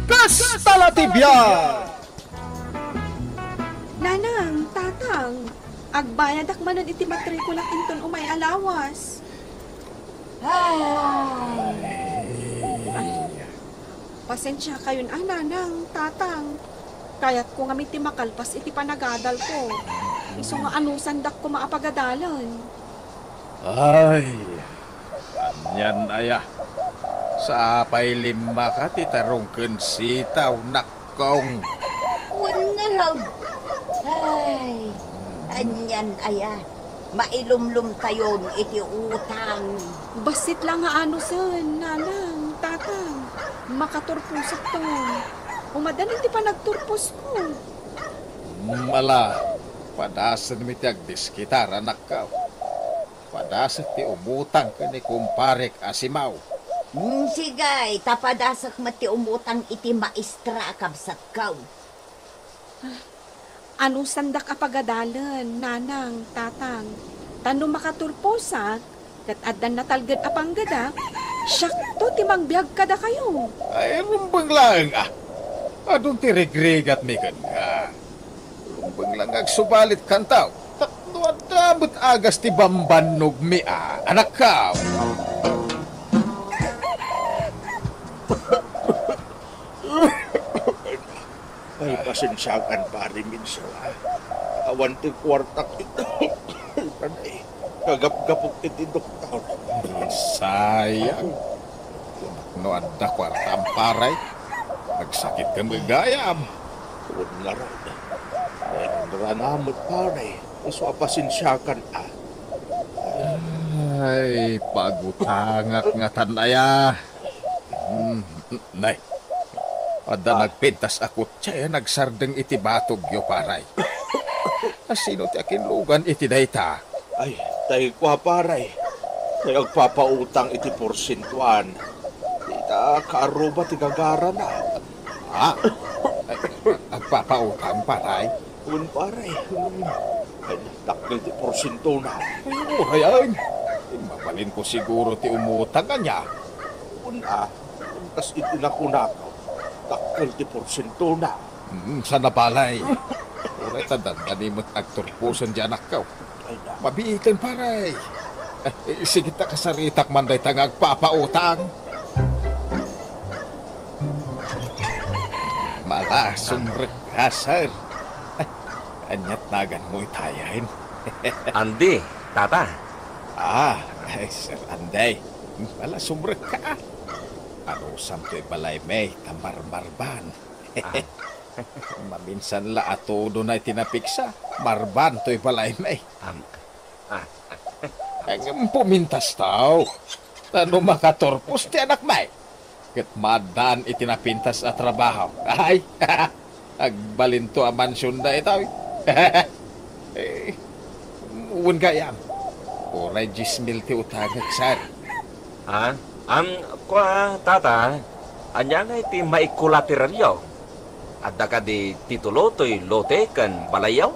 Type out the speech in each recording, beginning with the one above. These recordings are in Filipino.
Kasta la tibya! Nanang, tatang, agbayad akmanon iti matrikula inton umay alawas. Pasensya kayon nanang, tatang. Kaya't ko nga iti makalpas iti panagadal ko. Iso nga anusan dak ko maapagadalan. Ay, kanyan aya. Sa apay lima ka titarong sitaw nakong. Wala raw. Ay, anyan aya. Mailumlum tayon iti utang. Basit lang nga anusan, nanang, tatang. Makaturpusok to. Umadan iti panagturpos ko. Mala, padasan mi ti agdiskitar anak ka. Padasan ti umutang ka ni kumparek asimaw. Sigay, tapadasak mati umutang iti maestra kabsat kaw. Anusan dak apagadalan, nanang, tatang. Tano makaturposak, kat adan natalgad apanggada, syakto timangbiag kada kayo. Ay, rumbang lang ah. Adong ti regregat mi kan nga. Rumbang lang agsubalit kantaw. Takno at damot agas ti bambanog mi ah. Anak ka. Ay, pasensyakan pare minsan. Awan ti kwartak ito. Ay, kagap-gapok iti doktor. Sayang. No adda kwartam paray. Nagsakit ka magayam. Tuwan na rin. Meron ranamot pare. Iso pasensyakan ah. Ay, pagutangak nga tanaya. Nay, ada nagpintas ako tsaya nagsardeng iti batog yo paray. Asino ti akin lugan iti dayta? Ay, tayo kwa pare. Tayo agpapautang iti porsentuan. Ita kaaruba ti gagara na. Ha? Agpapautang paray? Tuwan pare. Ay, takil ti porsento na. Ay, urayan. Mapalin ko siguro ti umutang kanya. Tuwan ah. Tas itinako-nako. Takil ti porsento na. Sa nabalay. Uray tandang agturpusan di anak ka. Ay na. Mabiitan paray. Sige ta kasaritak man day tangag papautang. Malasong rekasar. Anyat nagan mo itayain. Andi, tata. Sir Anday. Malasong reka. Ano samtoy balay may tamarmarban. Maminsan la ato doon ay tinapiksa. Marban to'y balay may. Ang pumintas tao. Ano makatorpos ti anak may. Kat madan itinapintas at trabaho. Ay, agbalinto a mansyon da itaw. Uwan gayam. Oray 10,000 ti utagak sar. Kwa, tata, anya nga iti maikulateraryo. Adda ka di titulo to'y lote kan balayaw?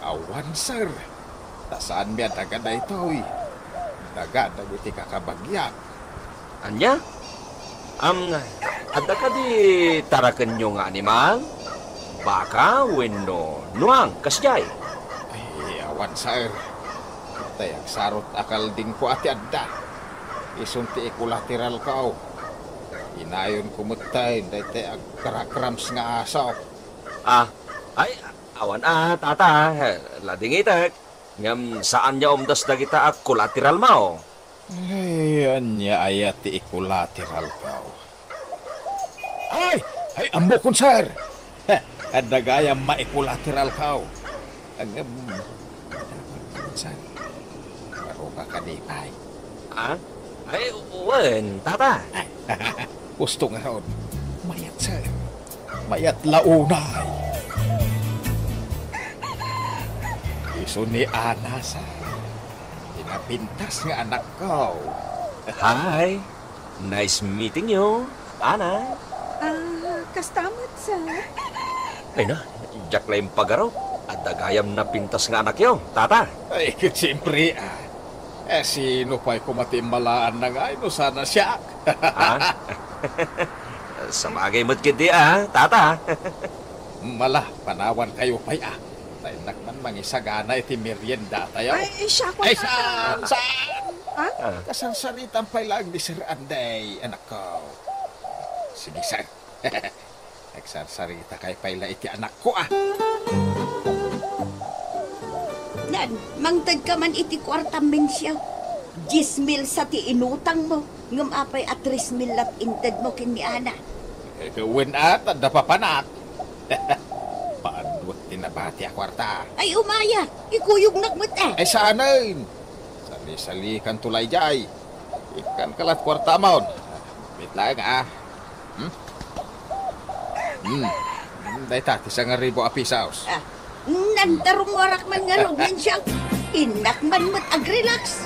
Awan sir. Tasaan mi adaga na ito'y. Daga na iti kakabagyak. Anya? Adda ka di tarakan nyo nga animal? Baka, wenno, nuang, kasyay. Awan sir. Tayag sarot akal din ko ati adda. Isunti ikulateral kao. Inayon kumutay, dahil agkarakrams nga asaw. Awan tata, lading itak. Ngam saan niya umdas na kita ak kulateral mao? Ay, anya ayat ti ikulateral kao. Ay, ambo kun sir. Ada gaya maikulateral kao. Ang sir. Baro ka kanipay. Wen, tata. Gusto nga ron. Mayat sir. Mayat launay. Iso ni Ana sir. Pinapintas nga anak ko. Hi. Nice meeting you, Ana. Kastamot, sir. Ay na, jak lang pagaraw. At dagayam na pintas nga anak yo, tata. Ay, siyempre sino pa'y kumatimalaan na nga, no sana siya. Sa bagay mo't kidi tata. Mala, panawan kayo pa'y Tayo nakman mangisagana iti merienda tayo. Ay, siya ko Ay, tatang. saan? Ha? Kasansaritan pa'y lang ni Sir Anday, anak ko. Sige, sir. Nagsarsarita kay pa'y iti anak ko, Nan, mangtad ka man iti kwartam men siya. 10,000 sa ti inutang mo. Ngam apay at 3,000 lat inted mo kin ni Ana. Gawin at napapanak. Paanot tinabati a kwarta. Ay umaya, ikuyog nakmat Ay, saanin? Sali-sali kan tulay jay. Ikan kalat kwarta maun. Wait lang, Day tati sa nga ribo apisaos. Nantarong warak man nga lugin siya. Inak man mat ag-relax.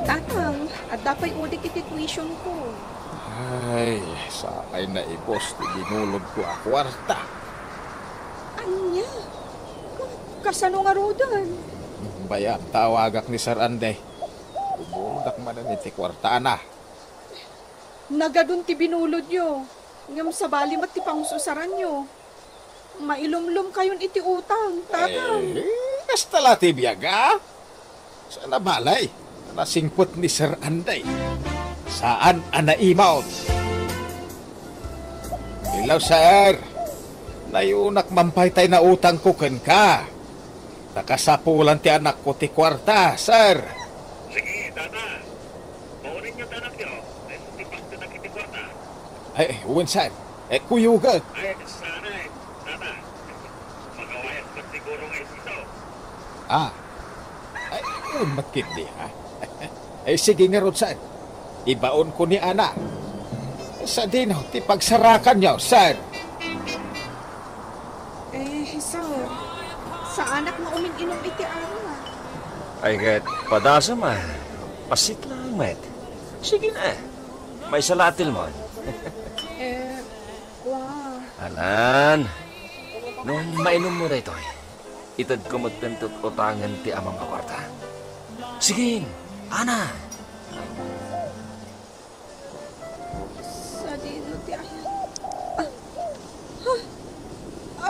Tatang, at dapat udik iti tuition ko. Ay, sakay na ibos. Binulog ko a kwarta. Anya? Kasano nga rodan? Bayam, tawagak ni Sir Anday. Umuldak man ang iti kwarta na. Nagadun ti binulod nyo. Ngam sa bali mat ti pangsusaran nyo. Mailumlum kayon iti utang, tatang. Basta lati biyaga. Sana balay. Nasingpot ni Sir Anday. Saan anaimaw? Ilaw, sir. Nayunak mampay tay na utang ko ken ka. Nakasapulan ti anak ko ti kwarta, sir. Sige, tata. Paunin niyo tanak niyo. Ay, tipak na nakiti kwarta. Ay, sir. Kuyugat. Ay, sana tata. Magawayas pa siguro ngayon dito. Ay, matkindi, ha? Ay, sige nga ron, sir. Ibaon ko ni Ana. Sa dinaw, ti pagsarakan niyo, sir. Sir, sa anak na umiinom iti ara. Ay, kahit padasa man. Pasit lang, met. Sige na. May salatil mo. Wow. Alan, nung mainom mo rito, itad ko magtantot utangan ti amang kawarta. Sige, Ana. Sa dino ti ayan.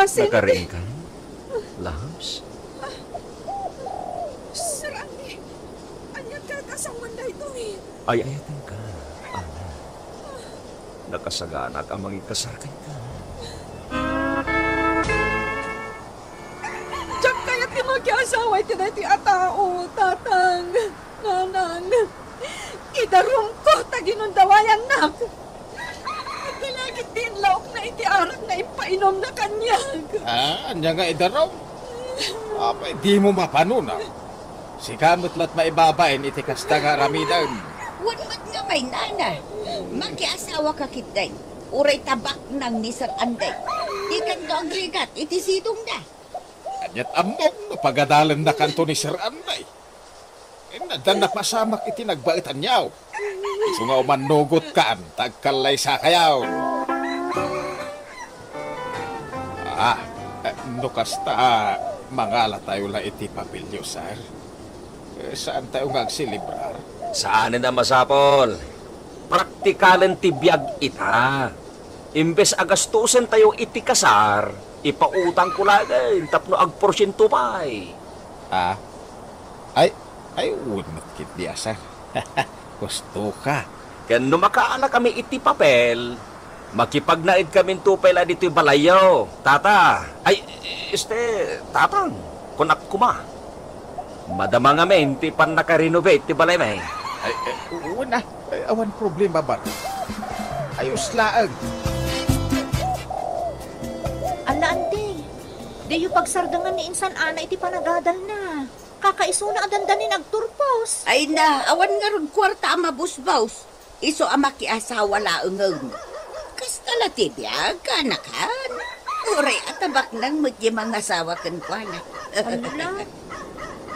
Sige. Nakaring ka? Labs? Sir Andy, anya kakasawan na ito Ay, ayatan ka, Ana. Nakasaganak ang mga ikasakay ka. Diyan kaya't di mag-asawa iti na iti atao, tatang, nanang. Idarum ko, taginundawayan na. At nalagit din laok na iti arak na ipainom na kanyag. Anya nga idaraw? Apay, di mo mapanuna. Si kamot lat maibabain iti kasta nga ramidan. Wanmat nga may nana. Mag-asawa ka kitay. Uray tabak nang ni Sir Anday. Ikan to ang rigat, iti sitong na. Anyat amok, napagadalan na kanto ni Sir Anday. Nadan na pasamak iti nagbaitan yaw. So nga umanugot kaan, tagkalay sa kayaw. No kasta, mangala tayo la iti papilyo, sir. Saan tayo ngagsilibrar? Saan na masapol? Praktikalan ti biyag ita. Imbes agastusen tayo iti kasar, ipautang ko lagay, tapno agporsyento pa'y. Ay, unat kit diya, sir. Gusto ka. Kaya no makaala kami iti papel, makipagnaid kami tupay la dito'y balayaw. Tata, ay, tatang, kunak kuma. Madama nga men, ti pan naka-renovate ti balay may. Ay, una. Awan problema ba? Ayos laag. Ala, ante. Di yung pagsardangan ni Insan Ana iti panagadal na. Kakaisuna adandanin agturpos. Ay na, awan nga ron kwarta ama busbaus. Iso ama kiasawa laungang. Kasta latibiyag, kanakan. Uray atabak nang magyi mga asawa kan kwanak. Ala.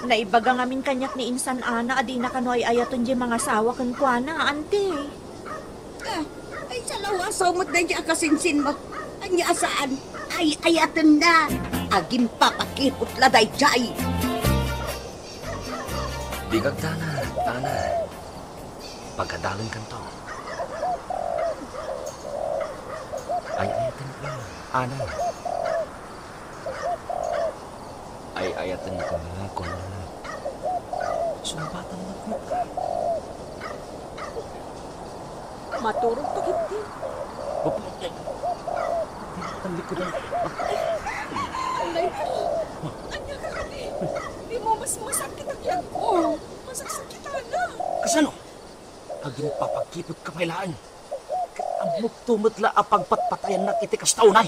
Naibaga ngamin kanyak ni Insan Ana adi na kanoy ayaton di mga sawa kan kuana, ante. Ay salawasaw mo't na niya kasinsin mo. Anya saan? Ay ayatan na. Agim papakipot laday jay. Di kagdana, Ana. Pagkadalan kan to. Ana. Ay, ayatan ko na ako na. Sumpatan na ko. Maturog to giti. Ang likod na. Alay ko. Anya ka kani. Di mo mas masakit ang yan ko. Masaksakitan na. Kasano? Aging papagkipot ka pailaan. Ang mugtumot la apang patpatayan na iti kastaunay.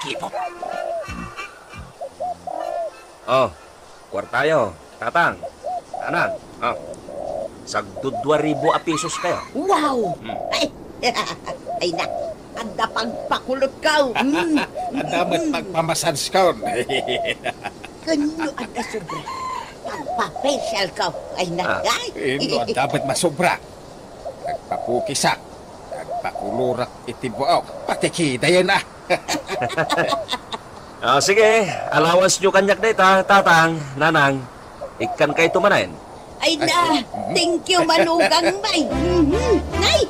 Kipot. Oh, kwartayo, tatang, anak, oh. Sagdud 2,000 a pesos kayo. Wow! Ay na, anda pagpakulot ka. Ang damat magpamasans ka. Kanyo anda sobra. Pagpa-facial ka. Ay na, ay. Ino ang dapat masobra. Nagpapukisak. Nagpakulurak itibuaw. Patikida yan ah. Oh, sige, allowance nyo kanyak na tatang, nanang. Ikan kayo tumanayin. Ay na, thank you manugang may. Nay!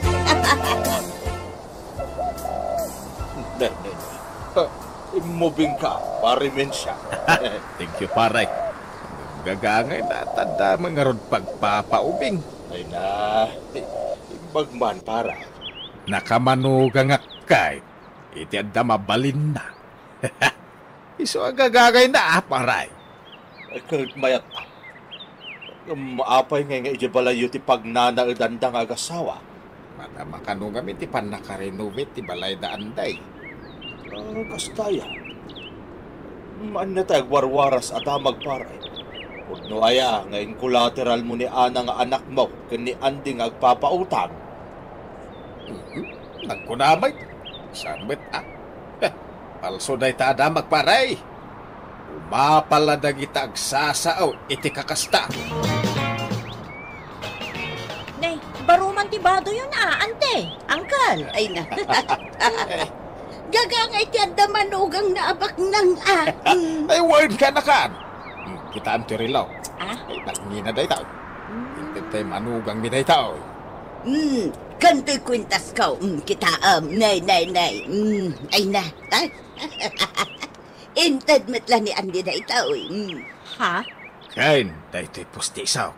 Moving ka, parimen siya. Thank you, paray. Gagangay na tanda mga rod pagpapaubing. Ay na, imbagman para. Nakamanugang akay. Iti anda mabalin na. Iso ang gagangay na paray. Ay mayat pa. Maapay nga ijabalayo ti pagnanaedandang agasawa. Mata makanungam iti pan nakarenovate ti balay da anday. Kastaya. Maan na tayo warwaras at magparay. Udno aya ngayon collateral mo ni Ana nga anak mo kani anding agpapautang. Nagkunamay. Sabit ah. Palso day tada magparay. Umapaladag ita agsasaaw iti kakasta. Nay, baruman ti bado yun ante. Angkal. Ay na. Gagangay ti anda manugang naabak ng Ay, word ka na kan. Kita ang tirilaw. Ah? Ay, nagngina day tao. Hindi tayo manugang mi day tao. Kanto'y kwintas ka. Kita, nay. Ay na. Inted metla ni Andy na itaw. Ha? Kain, day to'y pustisaw.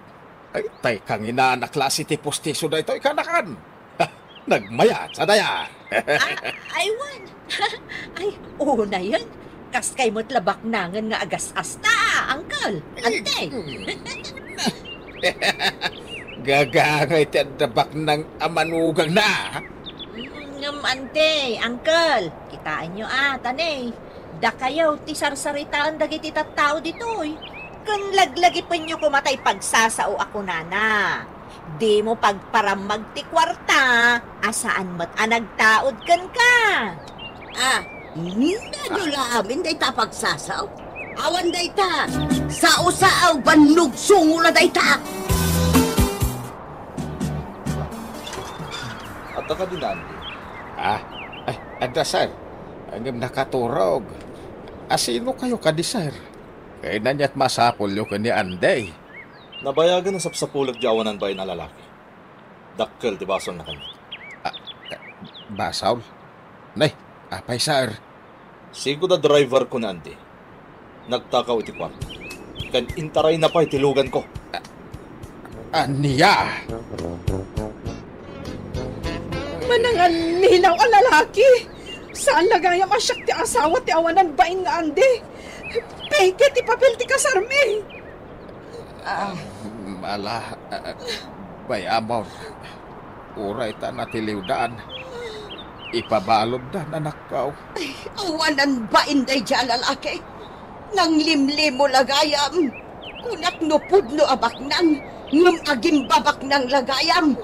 Ay, tay kang inaanak klase ti pustiso day to'y kanakan. Nagmayat sa daya. Aywan. Ay, una yan. Kas kay mo't labak nangan nga agas asta, angkal. Ante. Gagangay ti adabak ng amanugang na. Ante, angkal. Kitain nyo tanay. Da kayaw ti sarsaritaan dagiti tattao ditoy. Kung laglagi pa nyo kumatay pagsasao ako nana. Di mo pagparamag ti kwarta, asaan mo't anagtaod kan ka. Nadula amin day ta pagsasaw. Awan day ta. Sao-sao banlug sungula day ta. At ka din Andy. Ay, ada sir. Hanggang nakaturog. Asino kayo ka di sir? Kaya na niya't masapol yung kani Anday. Nabayagan na sapsapulag jawanan ba na lalaki. Dakkel ti bason na kanya. Basaw? Nay, apay sir. Sigo da driver ko na Andy. Nagtakaw iti kwarto. Kan intaray na pa itilugan ko. Aniya! Manangan nilaw ang lalaki. Saan lagayam asyak ti asawa ti awanan bain nga ande? Peke ti papel ti kasarmi. Mala, bayamon. Uray ta natiliwdaan. Ipabalod na nanakaw. Awanan ba inday dyan lalaki? Nang limlim mo lagayam. Kunak no pudno abak nang. Ngum agim babak nang lagayam.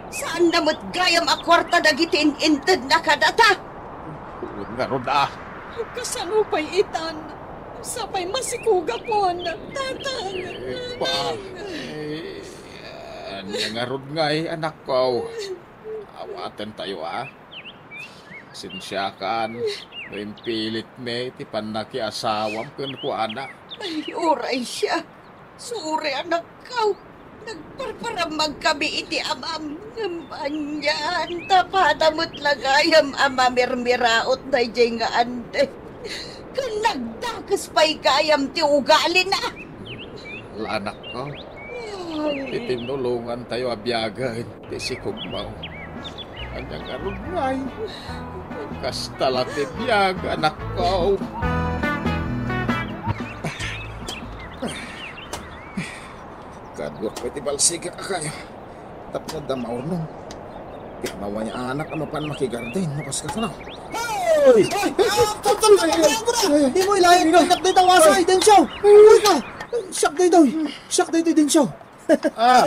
Saan namot gayam a kwarta dagitin inted na kadata? Nga ron ah. Kasanupay itan. Sapay masikuga pon. Tatang. Nga ron nga anak ko. Awatan tayo Sinsyakan. Pilit me, ti panaki asawam kun ko anak. Ay, oray siya. Sure anak ka. Nagparparamag kami iti amam. Banyan, tapadamot lagayam ama mirmiraot na jay nga ande. Kan nagdakas pa'y kayam ti ugali na. Anak ko, itinulungan tayo abyagan, ti si Kugmaw. Anyang arunay, kastala ti biyag, anak ko. Kadwak ko iti balsiga ka kayo. Tapos damaor nung. Kamawa niya anak ang mapan makigarden, makas ka na. Hoy! Di mo ilahin ka, siyak day tawasay, din siya! Uy ka! Siyak day daw, siyak day din siya! Ah.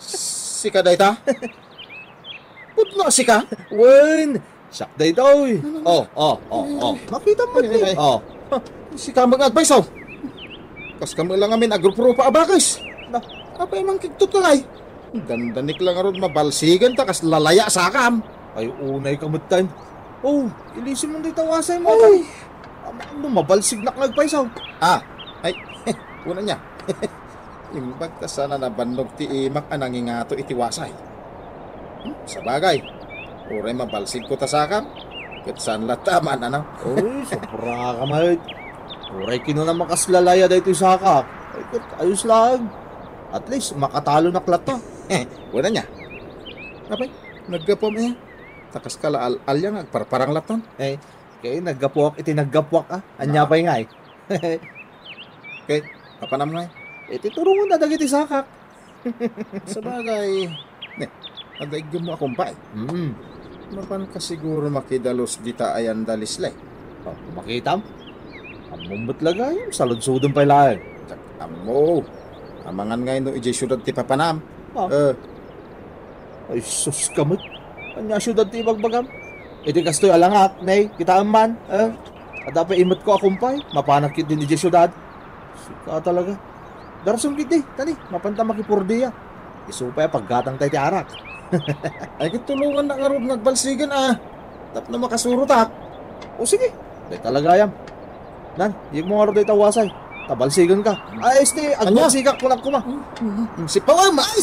Sika day ta? Pudno sika? Wen! Siyak day daw eh! Oh. Makita mo eh! Oh. Sika mag-advise oh. Kas kami lang amin agrup-rupa abakis. Na, apa emang kigtot ka kay? Dandanik lang aron mabalsigan ta kas lalaya sa akam. Ay, unay kamutan. Oh, ilisin mo day tawasay mo. Ay! Ano, mabalsig na nagpaisaw. Ah, ay, una niya. Imbag ta sana na bandog ti imak ananging ato itiwasay. Sa bagay, uray mabalsig ko ta sa akam. Kat saan lataman, ano? Uy, sobra ka mahit. Uray kino na makaslalaya dahito sa ka. Ay, ayos lang. At least, makatalo na klata. Una niya. Apay, naggapom niya. Takas kala alyang agparparang laton. Eh, kaya naggapuak, iti naggapuak ah. Anya pa nga eh. Kay, kapanam nga Iti turungan na dagiti sakak. sa bagay. Ne, nadaigyan mo akong pa eh. Mapan ka siguro makidalos dita ayan dalislay. Oh, makita mo? Ang mumbot lagay, salud-sudon pa ilaan. Amo, amangan ngayon no ije syudad ti papanam. Ah. Ay, sus kamot. Anya syudad ti bagbagam. Iti kastoy alangak, nay, kita man. At dapat imot ko akumpay, mapanakit din ije syudad. Sika talaga. Darasong giti, tani, mapanta makipurdiya. Isupay paggatang tayo ti arak. Ay kitulungan na karoon nagbalsigan ah. Tap na makasurot ah. O sige, day talaga yam. Nan, yung mga roday tawasay. Tabalsigan ka. Ay, agbalsigak ko lang kuma. Si Pawam, Ay,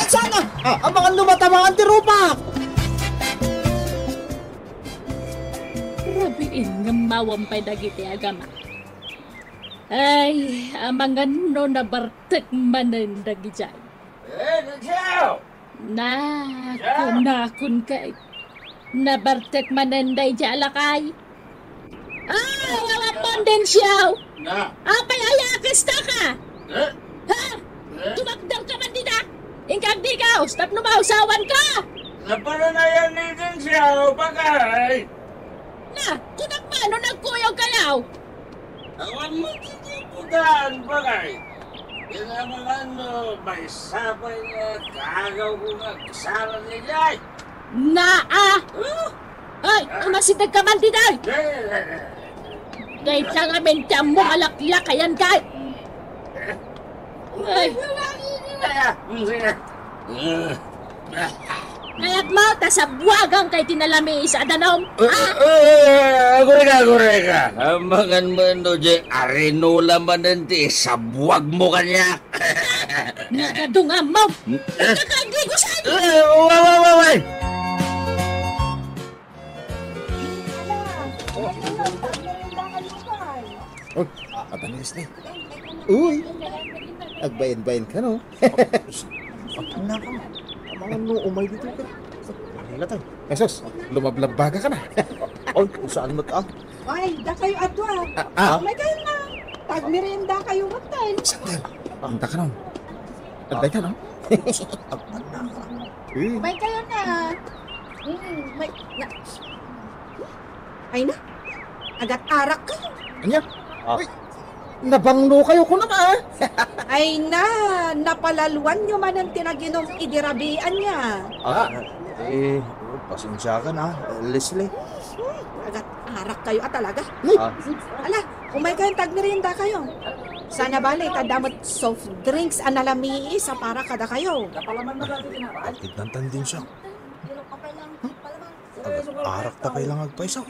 sana! Ang mga lumatamangan ti rupak! Rabiin nga mawampay dagiti agama. Ay, amangan no na bartek manan dagijay. Nakun kay. Nabartek manenday di alakay. Wala ponden siyaw. Apay ayakis na ka. Ha? Tumakdang ka man din Ingkag di ka, stop no mausawan ka. Napananayan din siya, bagay. Na, kunak mano nagkuyog kayaw. Awan mo titipudan, bagay. Kailangan may sabay na kagaw ko nga kasalan nila. Ay, umasidag ka man din ay. Kahit lang amin tiyang mo alaklak kayan kay. Ay, kaya't mo, tasabwagang kay tinalami sa adanom. Agure ka. Amangan mo no, Jeng. Arinula man nanti. Sabuag mo kanya. Nagadunga mo. Nakagdi ko sa inyo. Wawawaway. Oh, atanis na. Uy, agbayan-bayan ka no? Ano ka? Mga no, umay dito ka. Manila tayo. Esos, lumablabaga ka na. Ay, saan mo ta? Ay, da kayo atwa. May kayo na. Tagmerienda kayo matay. Sandal, punta ka nun. Agday ka no? May kayo na. Ay na. Agat-arak kayo. Anya? Uy, nabanglo kayo ko na ka. Ay na, napalaluan nyo man ang tinaginom idirabian niya. Pasensya ka na, Leslie. Agat-arak kayo talaga. Ah, Ala, umay kayong tagmerienda kayo. Sana bali, tadamot soft drinks analami sa para kada kayo. Tignan din siya. Arak ta kailang agpaisaw.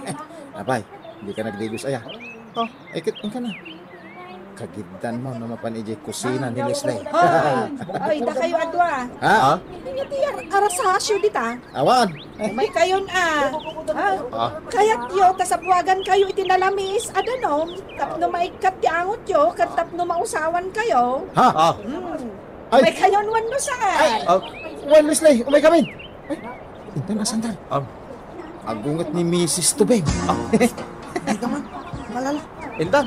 Abay, hindi ka nagdigos aya. Oh, ikit ka na. Kagidan mo na mapanijay kusina ni Leslie. Ay, da kayo adwa. Ha? Hindi arasasyo dita. Awan. May kayon Kaya't yo, tasabwagan kayo itinalamis, adanom, tapno maikat ti angot yo, kat tapno mausawan kayo. Ha? Ay. May kayon wan no saan. Well, Leslie, umay kami. Ay, hindi na sandal. Agungat ni Mrs. Tubeng. Ay, naman. Malala. Intan.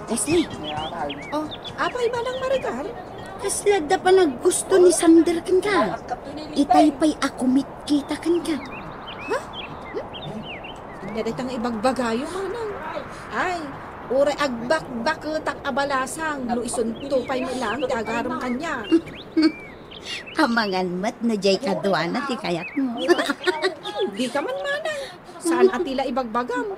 Leslie, Apay ba ng marikan? kaslagda pa naggusto ni Sander kan ka. Itay-pay ako kita kan ka. Nadatang ibagbagayo manang. Ay, ure agbak-bak tak abalasang, no isunto pa'y nilang, ti agaram kanya. Hamangan mat na jay kadwana ti kayat mo. Di ka man manang. Saan atila ibagbagam?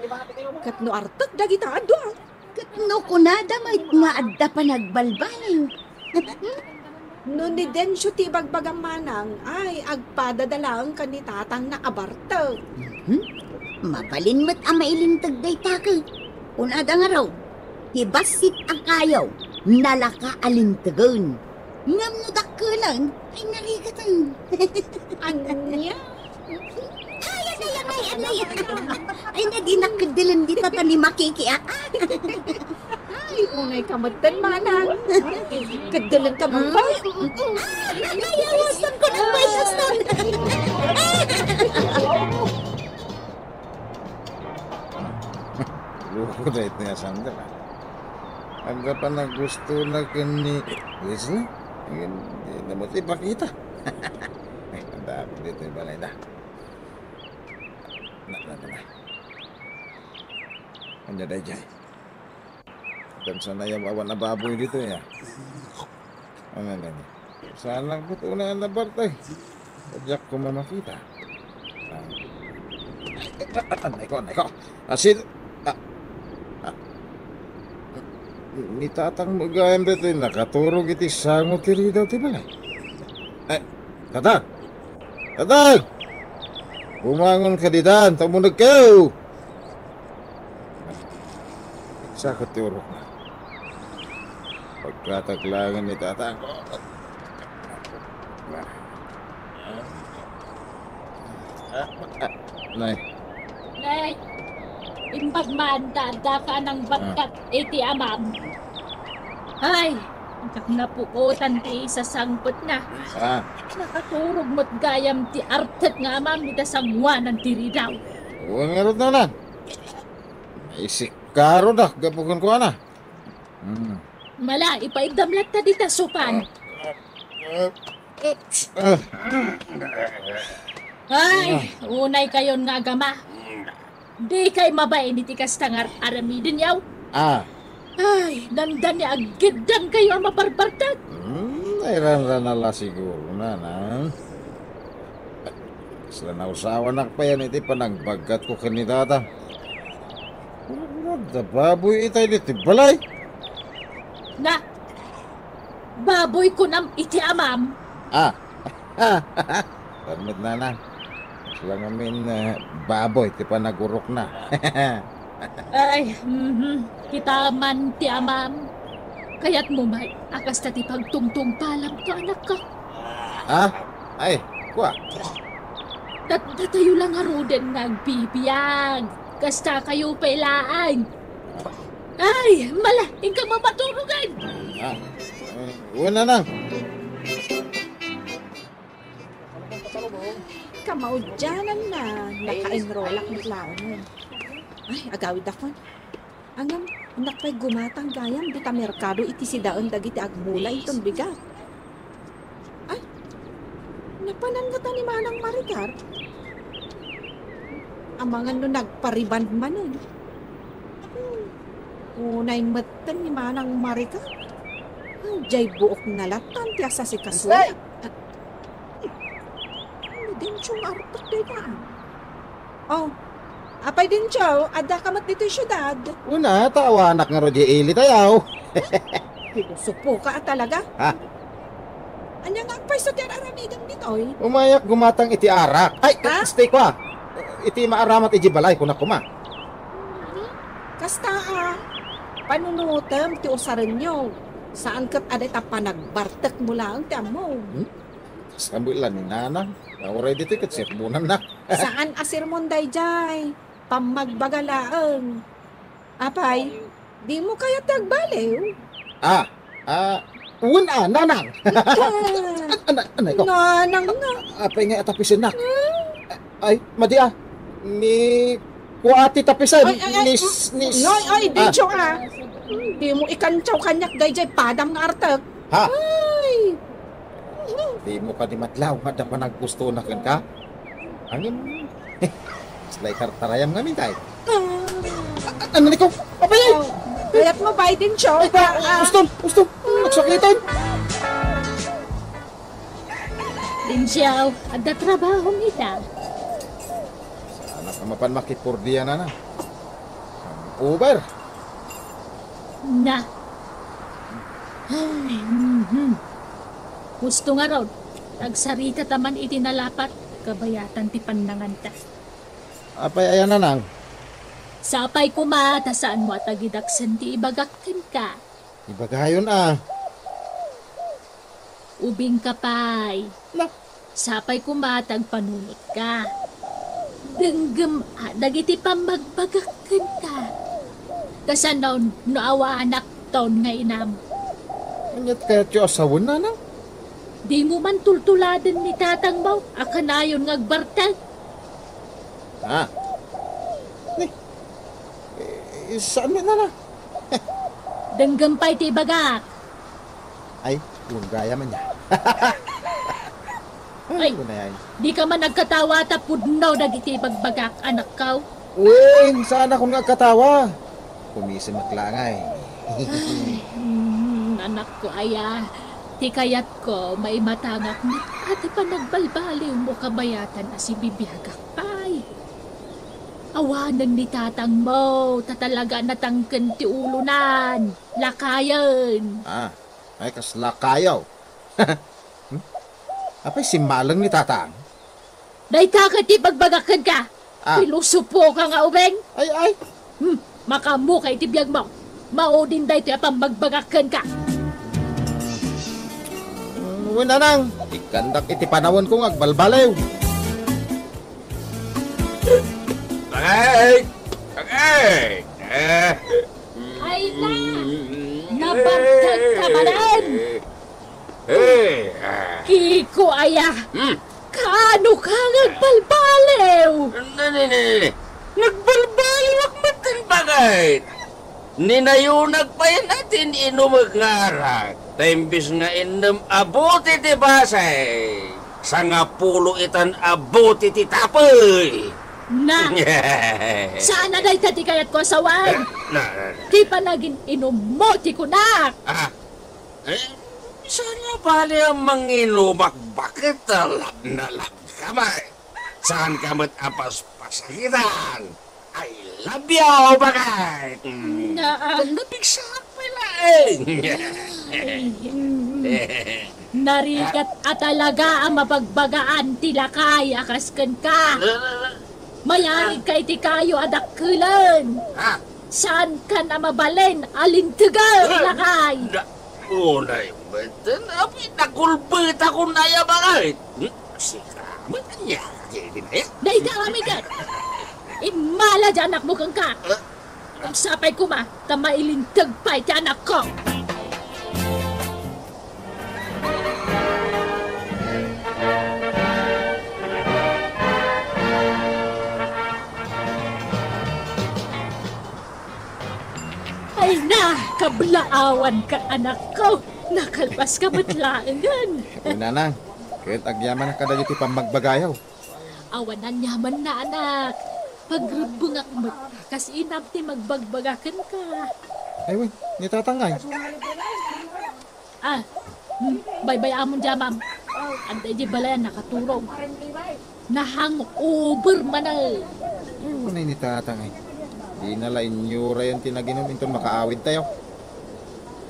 Kat no artak dagita adwa. Katno ko na damay nga adda pa nagbalbal. No ni densyo ti ibagbagam manang, ay agpadadalang kanitatang na abarta. Mapalin mat amailintag day taka. Unada nga raw, tibasit ang kayaw, nalaka alintagon. Ngam no dakkelan, ay narigatan. Anya? Ay naginak kadilan di tata ni makikiak. Ay, unay kamatan manang. Kadalan ka mo ba? Ayawasan ko ng bayastan. Lukulit nga sandal. Aga pa na gusto na kani Leslie. Hindi na mo ipakita. Ay, ang dami dito yung balay na. Na. Ano na dyan? Dan sana yung awan na baboy dito ya. Ano na. Saan lang po na ang nabartay. Pajak ko mamakita. Anay ko. Asin. Ni tatang magayam dito nakaturog iti sangot iti daw ti balay. Eh, tatang! Bumangon ka ditan, tamunag kayo! Sakot ti urok na. Pagkataglangan ni tatang. Nay. Nay, imbag man dada ka ng bagkat iti amam. Ay, napukutan ti sa sangpot na. Nakaturog mo't gayam ti artet nga amam ni tasangwa ng tiridaw. Huwag nga rin na lang. Isik karo na, gapukan ko na. Mala, ipaigdamlat ta di tasupan. Ay, unay kayon nga gama. Di kay mabay ni tikas tangar aramidin yaw. Ay, dandan ni agidang kayo ang mabarbartag. Nairan-ran nala siguro na. Sila na usawa na pa yan iti panagbagat ko kanidata. Da baboy itay diti balay. Na, baboy ko nam iti amam. Permit na. Sila ngamin baboy ti panagurok na. Ay, kita man ti amam. Kaya't mo may akas na ti pagtungtong palam to anak ka. Ay, kuha. Tatayo lang haruden nagbibiyag. Kasta kayo pailaan. Ay, mala, ikaw mapaturugan. Una na. Kamaudyanan na, naka-enroll ak ni Laon. Ay, agawid ako. Angam, nakpay gumatang gayam, di ta merkado iti sidaan dagiti agmula itong bigat. Ay, napanan nga ta ni Manang Maricar. Amangan no nagpariban manon. Unay matan ni Manang Maricar. Jay buok nalatan tiya sa si Kasuya. Din siyang artok dito. Apay din siya, ada kamat dito yung syudad. Una, tawanak nga rodya ili tayaw. Pinusupo ka talaga. Anya nga agpay sa tiyar aramidang ditoy. Umayak gumatang iti arak. Ay, stay ko Iti maaramat iti balay ko na kuma. Kasta panunutem ti usaran nyo. Saan kat aday ta panagbartek mo lang ti amo. Sambulan ni nanang. Already tiket sermonan na. Saan asirmon day jay? Pamagbagalaan. Apay, di mo kaya tagbaliw? Nanang. Anay ko. Nanang nga. Apay nga atapisin na. Ay, madi Ni kuati tapisan. Ay, di siyo Di mo ikantsaw kanyak day jay padam nga artek. Ha? Ay. Di mo ka di matlaw. Mada pa naggusto na kan ka. Angin. Slay kartarayam ngamin tayo. Ano ni ko? Apay! Kaya't mo ba din siya? Gusto. Nagsakitan. Linsyaw, ada trabaho nita. Sana ka mapan makipurdiya na. Uber. Na. Ay, Gusto nga raw, nagsarita taman itinalapat, kabayatan ti pandangan ta. Apay ayan nanang. Sapay kumata saan mo at agidaksan ti ibagakin ka. Ibagayon Ubing kapay. Na. Sapay kumatag panunot ka. Denggem dagiti pamagbagakan ka. Kasanaw naawa anak taon nga inam. Anyat kaya tiyo asawon nanang. Di mo man tultuladan ni tatang mo, akanayon ngagbartag. Saan mo nanang? Denggampay ti bagak. Ay, yung gaya man niya. Ay, Kunayay. di ka man nagkatawa tapudnaw dagiti bagbagak anak kaw. Uy, saan akong nagkatawa? Kumisin maklangay. Anak ko aya, ti kayat ko may matangak na at pa nagbalbaliw mo kabayatan na si bibiyagak pay. Awanan ni tatang mo, tatalaga natangken ti ulunan, lakayan. Ay kaslakayaw. Apay si malang ni tatang. Day ka ti bagbagakan ka. Pilusupo ka nga ubeng. Ay. Makamu kay ti biyag mo. Maudin day ti apang magbagakan ka. Uy nanang, ikandak iti panawon ko ngagbalbalew. Ay! Ay na! Nabartag ka manan! Kiko aya! Kaano ka nagbalbalew? Nagbalbaliw ak matan bagay! Ninayunag pa yan natin inumag ngarak. Taimbis nga inam abuti ti basay. Sa nga pulo itan abuti ti tapoy. Na! Sana day tati kayat ko asawan? Di pa naging inom mo ti kunak! Sana pala ang manginumak bakit lab na lab kamay? Saan kamat apas pasakitan? I love you, bagay! Nabigsak pala Narikat at talaga ang mapagbagaan tilakay akaskan ka. Mayarig kay ti kayo adakkulan. Saan ka na mabalin alintigaw lakay? Unay betul, tapi nakulbet ako na ya bagay. Sikamat niya. Dahil ka kami gan. Imala dyan anak mo kang ka. Ang sapay ko ma, tamailintag pa iti anak ko. Ay na, kablaawan ka anak ko. Nakalpas ka matlaangan. Uy nanang, kahit agyaman na kada iti pamagbagayaw. Awanan yaman na anak. Pagrubungak mo, kasi inapti magbagbagakan ka. Ay uy, ni tatangay. Bye-bye amon dyan, ma'am. Antay di balayan, nakaturong. Nahang-over man Kunay ni tatangay. Di nala inyura yan tinaginom inton makaawid tayo.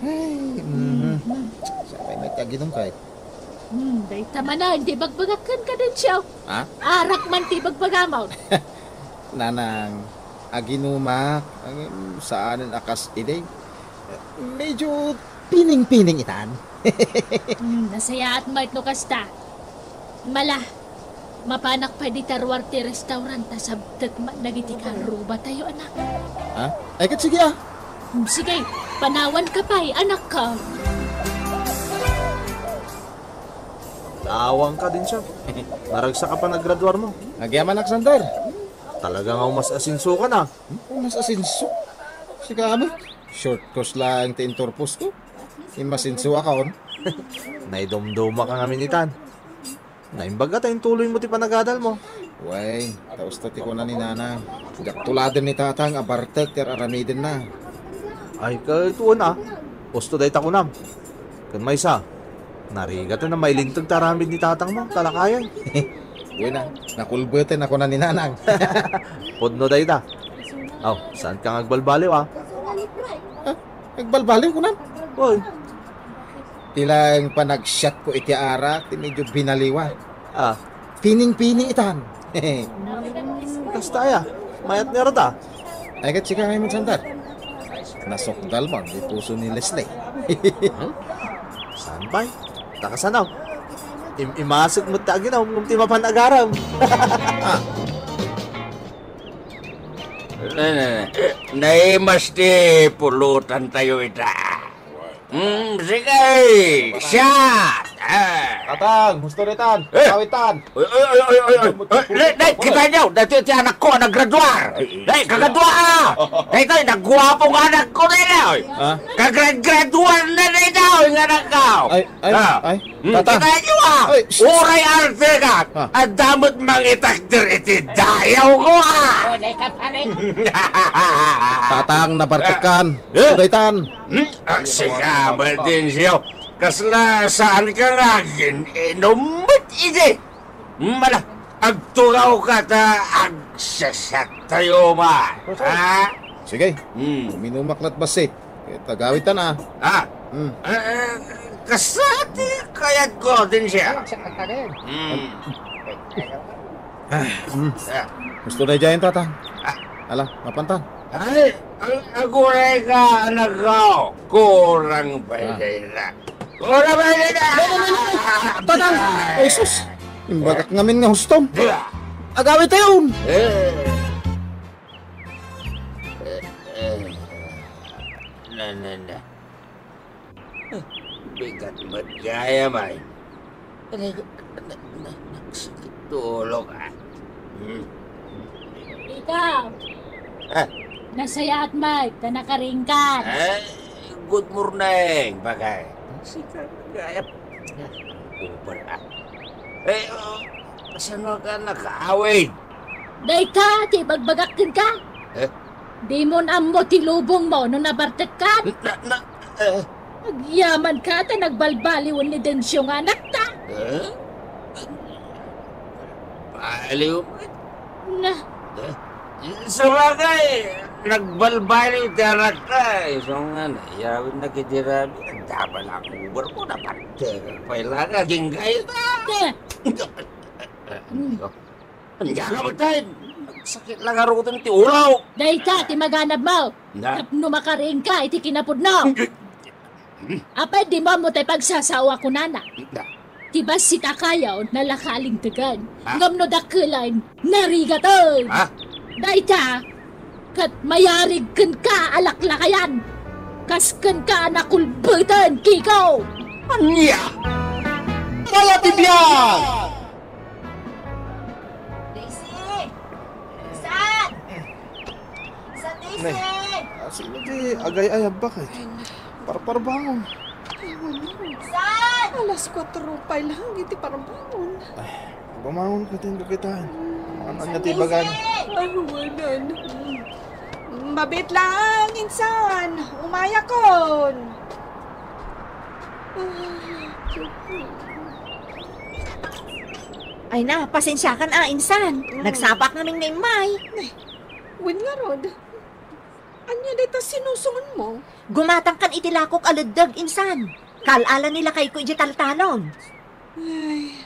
Ay, sabay nagkaginom kahit. Day tama na, hindi bagbagakan ka din siya. Ha? Arak man ti bagbagamaw. Nanang, aginumak, saanin akas iday. Medyo pining-pining itan. Nasaya at mait no kasta. Mala, mapanak pa di tarwar ti restaurant ta sabtet nagiti karuba tayo anak. Ha? Ay kat sige ah. Sige, panawan ka pa'y anak ka. Lawang ka din siya. Naragsa ka pa naggraduar mo. Nagyaman Alexander. Talaga nga mas asinso ka na. Mas asinso. Sige mo. Short course lang ti intorpos ko. Imasinso akon. Naidomdoma ka nga minitan. Naimbaga tayong tuloy mo ti panagadal mo. Way, taos tati ko na ni Nana. Gaktuladan ni tatang abartek ter aramidin na. Ay, kaituon ah. Usto day takunam. Kan may isa. Narigat na mailintag taramid ni tatang mo. Talakayan. Uy na, nakulbutin ako na ni Nanang. Podno day ta. Aw, saan ka ngagbalbaliw ah? Nagbalbaliw ko na. Uy, Tilang panag-shot ko iti arak, ti medyo binaliwa. ah, Pining-pining itan. kastaya. Mayat ni Rata. Ay kat sika ngayon sandar. Nasokdal mo, di puso ni Leslie. Saan ba'y? Takasanaw. Imasok mo taginaw kung ti mapanagaram. Naimas di pulutan tayo ita. Sige, shot! Tatang, gusto ritan. Eh. Kawitan. Dahil, kita nyo, dahil ti anak ko naggraduar. Dahil, kagadua ah! Dahil tayo, nagwapong anak ko nila. Ha? Kagraduar na nila, yung anak ko. Ay, Kita nyo ah! Ay, shh. Uray arte ka! Ha? At damot mang itakdir iti dayaw ko ah! tatang nabartakan. Eh. Sudaitan. Ang sikama din siya. Kasla saan ka nga inumat iti. Mala, agturaw ka ta agsasat tayo ma. Ha? Sige, minumaklat basit. Tagawitan na. Ha? Hmm. Kasati kayat ko din siya. Gusto na dyan, tatang. Ala, mapantan. Ay, ang aguray ka anak ko. Kurang pwede na. Kurang pwede na. Tatang! Ay, sus! Imbagak ngamin nga hustom. Agawit tayo! Na. Bigat ba't kaya, may? Nagsakit tulog, ah. Ikaw, Ah, nasaya at mait na nakaringkan. good morning, bagay. Sikat, kaya. Upal, ah. Saan ka nakaawid? Day ka, ti bagbagakin ka. Eh? Di mo na mo tilubong mo nung nabartet ka. Agyaman ka ta nagbalbaliwan ni Densyong anak ta. Baliw mo. Na, Sa bagay, nagbalbaliw tarak ka. So nga, nayawin na kitirabi. Ang daba na ang uber ko na parte. Paila ka, ginggay ta. Ang ka mo tayo. Nagsakit lang araw ko ti ulaw. day ka, ti maganab mo. Na? Tapno makaring ka, iti kinapod no. Apay di mo mo tayo pagsasawa ko nana. Tibas si takayaw nalakaling tagan. Ngam no dakilain, narigatan. Ha? Day ka, kat mayarig kan ka alaklakayan. Kaskan ka nakulbutan, kikaw. Anya! Kaya tibiyag! Daisy! Saan? Saan, Nay. Daisy? Sino di agay-ayab ba kay? Parparbangon. Saan? Alas 4 pa lang, hindi parang bangon. Bumangon ka din kakitaan. Ano niya tibagan? Ay, wanan. Mabit lang, insan. Umaya kon. Ay na, pasensya ka na, insan. Nagsabak namin ni May. Win nga, Rod. Anya dito sinusungan mo? Gumatang kan itilakok alagdag, insan. Kalala nila kay ko iti taltalon. Ay,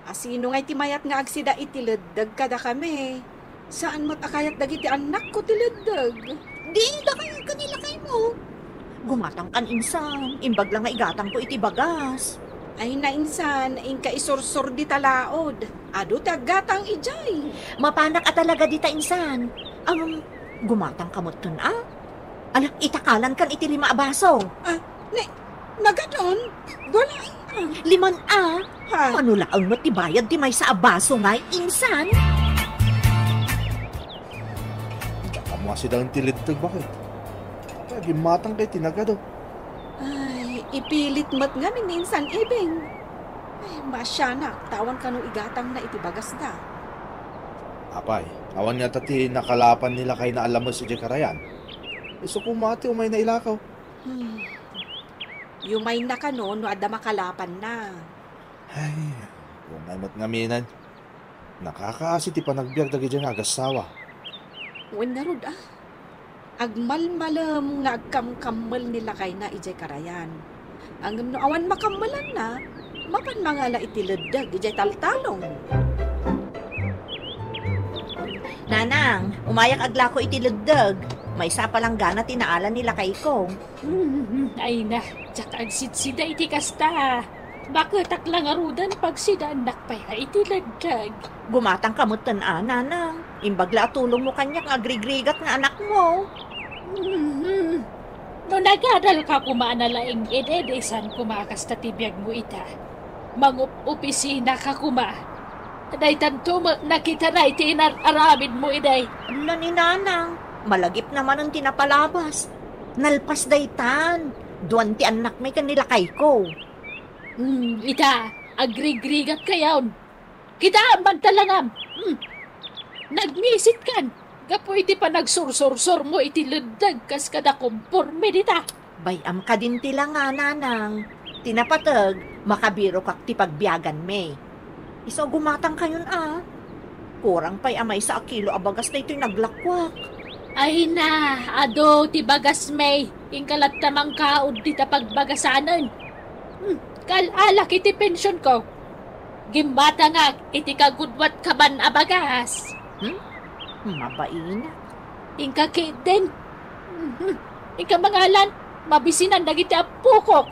asino nga iti mayat nga agsida itiladag kada kami. Saan mo't akayat dagiti anak ko tiliddag? Di, da kayo kanila kayo mo. Gumatang kan insan, imbag lang nga igatang ko iti bagas. Ay na insan, ingka isursur di talaod. Ado tagatang ijay. Mapanak at talaga dita insan. Gumatang kamot tun Alak, itakalan kan iti 5 abaso. Nagadon? Wala. 5 Ha? Ano laang mo tibayad ti may sa abaso nga, insan? Kamu kasi dalang tilidtag bakit? Kaya gimatang kay tinagado. Ay, ipilit mat nga min insan ibing. Ay, masyanak, tawan ka nung igatang na itibagas da. Apay, awan nga tati nakalapan nila kay na alam mo si Karayan. Iso kumati umay na ilakaw. Yumay na ka no ada makalapan na. Ay, kung ay matngaminan. Nakakaasi ti panagbiag dagi dyan agasawa. Wen narod Agmalmalam nga agkamkammal nila kay na ijay Karayan. Ang no awan makammalan na, mapan mangala itileddag ijay taltalong. Nanang, umayak agla ko iti legdag. May isa palang gana tinaalan nila kay ko. Ay na, tsaka agsitsida iti kasta. Bakit aklang arudan pag sidanak pa iti lagdag? Gumatang kamutan nanang. Imbagla tulong mo kanyak agrigrigat nga anak mo. No nagadal ka kumaanalaing ededesan kumakas ta tibiyag mo ita. Mangup-opisina ka kuma. Day tanto nakita na iti inaramid mo iday. Ano ni nanang? Malagip naman ang tinapalabas. Nalpas daytan. Duwan ti anak may kanila kay ko. Ita, agrigrigat kayaon. Kita magtalangam. Nagmisit kan. Gapo iti pa nagsursursur mo iti ledag kas kada komporme dita. Bayam ka din tila nga nanang. Tinapatag, makabiro kak ti pagbiyagan me. Iso gumatang kayon Kurang pa'y amay sa kilo abagas na ito'y naglakwak. Ay na, ado ti bagas may. Ingkalat tamang kaod dita pagbagasanan. Kalala iti pensyon ko. Gimbata nga iti kagudwat kaban abagas. Mabain. Ingka kiden. Ingka mangalan, mabisinan dagiti apukok.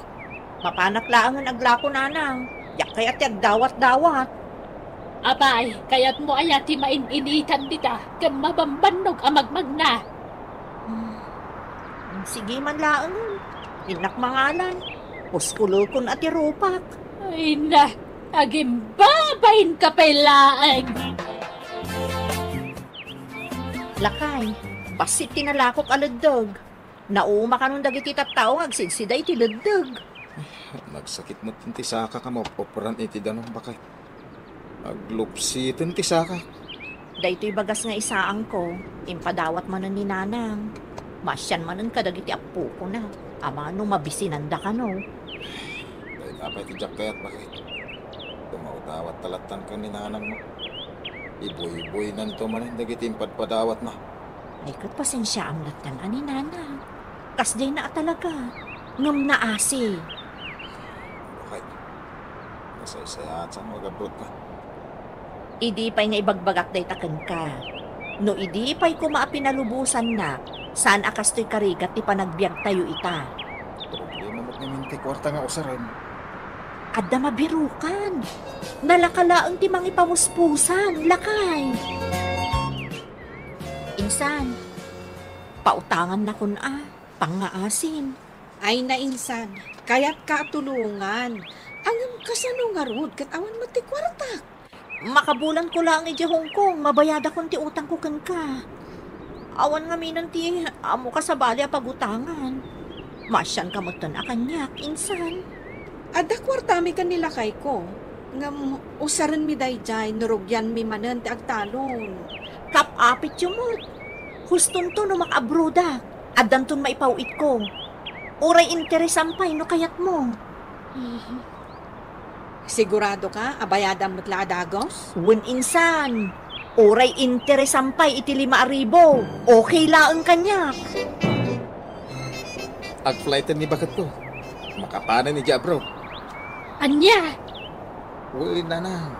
Mapanak lang ang naglako nanang. Yak kaya ti agdawat-dawat. Abay, kaya't mo ayati main-initan dita, kan mabambanog amagmag na. Sige man laang. Inak mangalan. Puskulukon at irupak. Ay na, agimbabain ka pailaang. Lakay, basit tinalakok aladdag. Nauma ka nung dagiti tattao agsidsiday ti laddag. Nagsakit mo tinti saka ka mo, operan iti danong bakay. Aglupsitin ti saka. Daytoy bagas nga isaang ko, impadawat manan ni nanang. Masyan manan kadagiti apo ko na. Ama nung mabisinanda ka no. Dahil kapay ti Jack kayat bakay. Tumautawat talatan ka ni nanang mo. Iboy-boy nanto manan dagiti impadpadawat na. Ay kat pasensya ang latan ani nanang. Kasday na talaga. Ngam na asi. Bakay. Masaya-saya at sa mga gabrot ka. Idi pa'y nga ibagbagak day taken ka. No idi pa'y kumaapinalubusan na, saan akastoy karigat ti panagbiag tayo ita. Problema mo't naminti kwarta nga usaran. Adda mabirukan. Nalakalaang ti mangipamuspusan, lakay. Insan, pautangan na kun pangaasin. Ay na insan, kaya't katulungan. Angam kasano nga rod, kat awan mati kwarta. Makabulan ko lang iti Hong Kong, mabayada kon ti utang ko kan ka. Awan nga minan ti amo ka sa bali a pagutangan. Masyan ka mo akanyak, insan. Ada kwarta mi kanila kay ko. Ngam usaran mi dayjay, nurugyan mi manan ti agtalon. Kapapit yung mo. Huston to no makabroda. Addan ton maipawit ko. Uray interesampay no kayat mo. Sigurado ka, abayadan mo't laadagos? Wen insan. Uray interesampay iti 5,000. Okay laang kanyak. Ag-flighten ni bakat ko. Makapanan ni Jabro. Anya, Uy, nanang.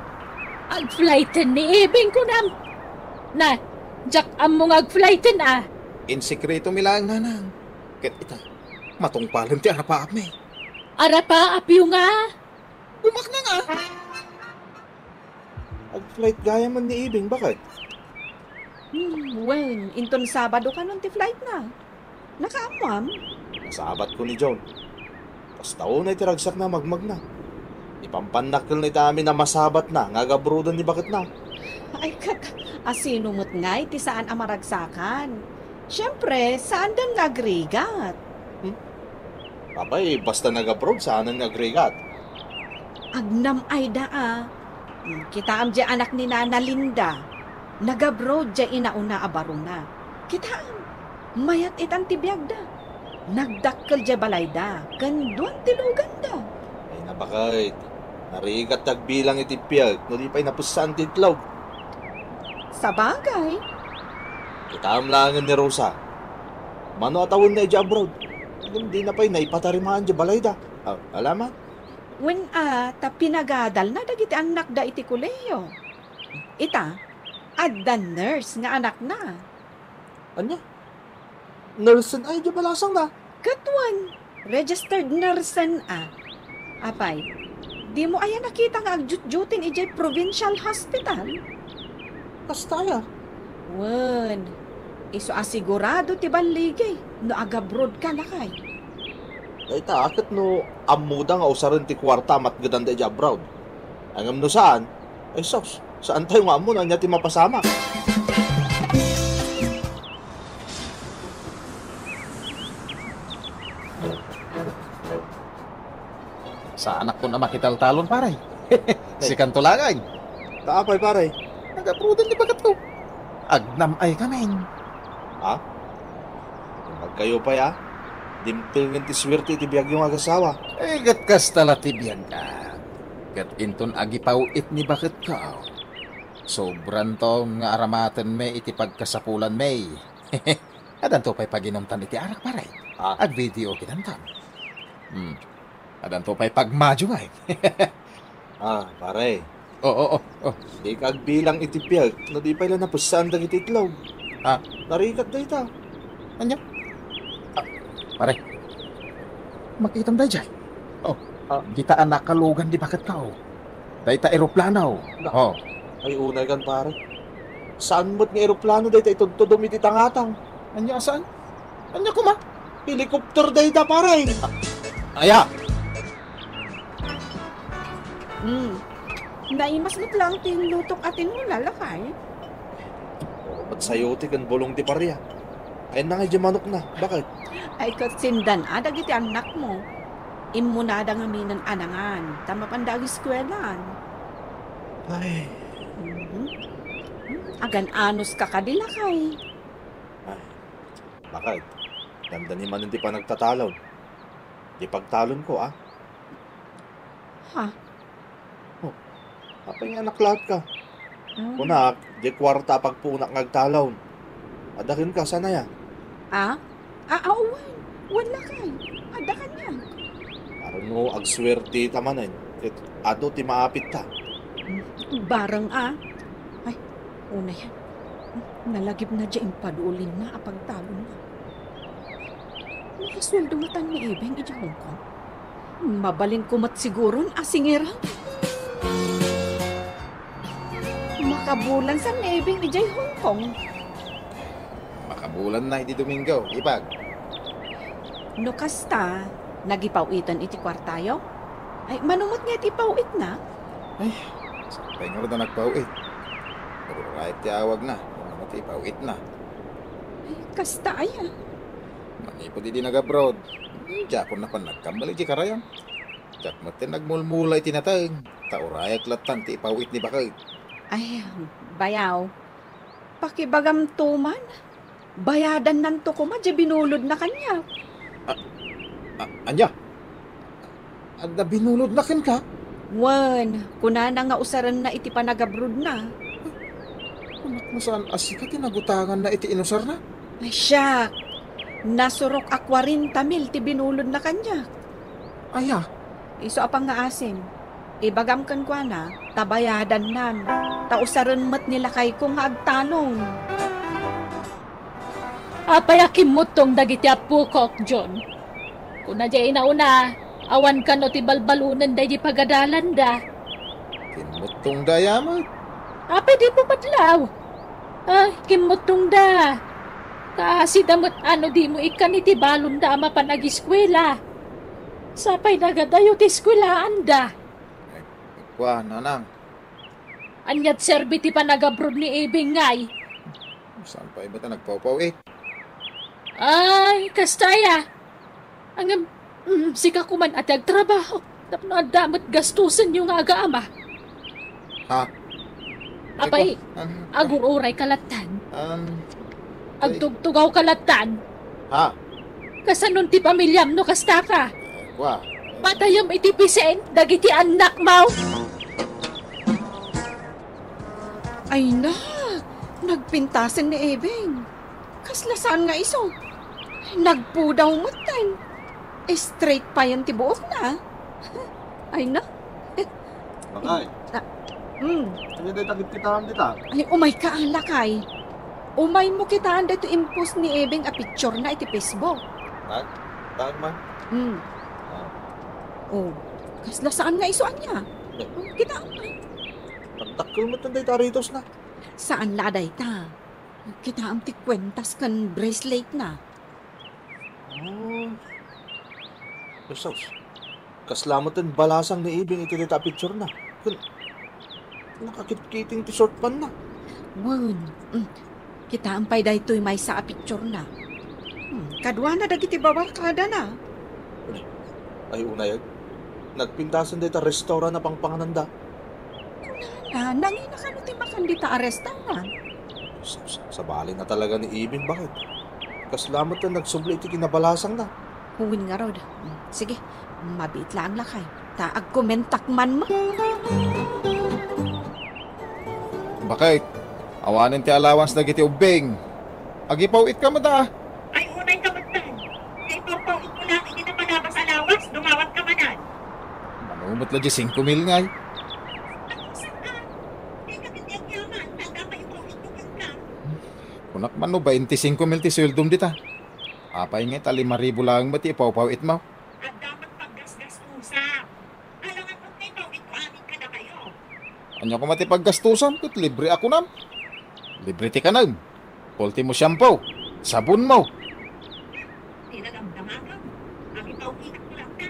ag-flighten ni Ibing ko na. Jak amo nga flighten In sekreto milang nanang. Ket ita, matungpalan ti arapaap me. Arapa apyo nga. Bumak na nga. Ag-flight gaya man ni Ibing, bakit? Wen, inton Sabado ka nun ti flight na. Nakaamam? Nasabat ko ni John. Tas taon na itiragsak na magmag na. Ipampanakil na itami na masabat na, nga gabrudan ni bakit na. Ay, asino mo't nga, iti saan ang maragsakan. Siyempre, saan dan nagrigat? Babay, basta nag-abroad, saan ang nagregat? Agnam ay daa. Kita am di anak ni Nana Linda. Nagabroad di inauna abaruna. Kita am, mayat itan tibiyag da. Nagdakkel di balay da. Kanduan tilugan da. Ay nabakit. Narigat tagbilang itipiyag, no di pa'y napusan titlog. Sa bagay, Kita am langan ni Rosa. Mano atawon na di abroad. Hindi na pa'y naipatarimaan di balay da. Alaman? when ta pinagadal na dagiti anak da iti kuleyo. Ita, adda nurse nga anak na. Anya? Nurse ay di balasang na. Katwan, registered nurse Apay, di mo aya nakita nga agjut-jutin ijay provincial hospital? Kastaya. Wen, iso asigurado ti baligay no agabroad ka na kay. Ay akit no amuda nga usaran ti kwarta matgadan da di abroad. Angam no saan? Ay sos, saan tayo nga amo na niya ti mapasama? Sa anak ko na makitaltalon, paray. Si Kantulagay. Kaapay pare. Nagaprudan ni bagat ko. Agnam ay kamen. Ha? Magkayo pa ya? Dimpingin ti swerte ti biyag yung agasawa. Gat kas tala tibiyag ka. Gat inton agipawit ni bakit ka. Sobran to nga aramatan me iti pagkasapulan me. Adan to pa'y paginumtan iti arak paray. Ag video kinantan. Adan to pa'y pagmadyo nga Pare. Oo. Di kagbilang iti biyag no di pa ila napusan dagiti itlog. Narikat da ita. Anya? Pare. Makitam da dyan. Kita anak kalugan di bakit ka. Dahita aeroplano. Ay unay kan pare. Saan mo't nga aeroplano da ita itudtudum iti tangatang? Anya saan? Anya kuma? Helicopter da ita pare. Aya! Naimas mo't lang tinlutok atin mo lalakay. Ba't sayo ti kan bulong ti pareya? Ay na nga di manok na. Bakit? Ay katsindan dagiti anak mo. Immunada nga minan anangan. Tama pandagi skwelan. Ay. Agan anos ka kadila kay. Bakit? Ganda ni man hindi pa nagtatalaw. Di pagtalon ko Ha? Apay nga naklat ka. Kunak, di kwarta pagpunak ngagtalaw. Adakin ka, sana ya? Wala kay. Adakan niya. Parang no, agswerte tamanan. Ado ti maapit ta. Barang Ay, una yan. Nalagip na dyan padulin na apagtalon na. Nakasweldo matan ni Ibeng ija Hong Kong. Mabalin kumat siguron asingira. Makabulan sa Ibeng ija Hong Kong. Makabulan na iti Domingo. Ipag. No kasta, nagipawitan iti kwartayo? Ay, manumot nga iti pawit na. Pengar na nagpawit. Pero kahit tiawag na. Mati pawit na. Ay, kasta aya. Manipod di nag-abroad. Jakon na pan nagkambali di karayan. Jak mati nagmulmula iti natang. Taurayak latan ti pawit ni bakit. Ay, bayaw. Pakibagam tuman. Bayadan nanto ko madya binulod na kanya. Anya? Ada binulod na ken ka? Wan, kunana nga usaran na iti panagabrod na. Anak mo saan asika tinagutangan na iti inusar na? Ay, siya. Nasurok a 40 mil ti binulod na kanya. Aya. Iso apang nga asim. Ibagam kan kwa na, tabayadan nan. Tausaran mat nila kay kung agtalong. Apay akimutong dagiti apukok, John. Kung na jay nauna, awan ka no ti balbalunan day di pagadalan da. Kinmutong dayamat. Apay di po patlaw. Kimutong da. Kasi damot ano di mo ikan iti balon da ama panag-eskwela. Sapay nagadayo ti eskwelaan da. Kwa, nanang. Anyat serbi ti panagabrod ni Ibing ngay. Saan pa iba ta nagpaw-paw eh? Ay, kastaya. Ang sika kuman at agtrabaho. Tapno adamot gastusan yung aga ama. Ha? Apay, agururay kalatan. Agtugtugaw kalatan. Ha? Kasanon ti pamilyam no kastaka. Kwa? Patayam itipisen, dagiti anak mau. Ay na, nagpintasan ni Ebeng. Kaslasaan nga iso. Nagpudaw mutan. Straight pa yan tibuok na. Ay na. Bakay, ano dahil takit kitaan dita? Ay, umay ka ang lakay. Umay mo kitaan dito impos ni Ebeng a picture na iti Facebook. Tag man. Oh, kaslasaan nga iso anya. Kita Pagtakil mo tanday taritos na. saan laday ta? Kita ang ti kwentas kan bracelet na. Sos, kaslamatan balasang ni Ibing iti dita picture na. Nakakitkiting ti short pan na. Wan, kita ang pay daytoy may sa a picture na. Kadwa na dagiti babarkada na. Ay unayag, nagpintasan dita restaurant na pangpangananda. Nangina ka no ti makandita a restaurant. Sa bali na talaga ni Ibing, bakit? Kaslamatan nagsubli iti kinabalasang na. Huwin nga rod. Sige, mabit lang lakay. Taag komentak man mo. Bakit? Awanin ti allowance na giti ubing. Agipawit ka mo da. Ay, unay ka matang. Kay papawit mo lang, hindi na palabas alawas, dumawat ka manan. Manumot la di 5 mil ngay. Saan ka? Hindi ka hindi ang yaman, tanda pa yung pawit mo ka. Kunak man no 25 mil ti sueldom dita. Apay nga tali 5,000 lang ba ti ipawpawit mo? At dapat paggasgas usap. Alangan mo kay pawit mo, amin ka na kayo. Anya ko mati paggastusan, kat libre ako nam. Libre ti ka nam. Polti mo shampoo, sabon mo. Di na damdamagan. Amin pawit ko lang ka.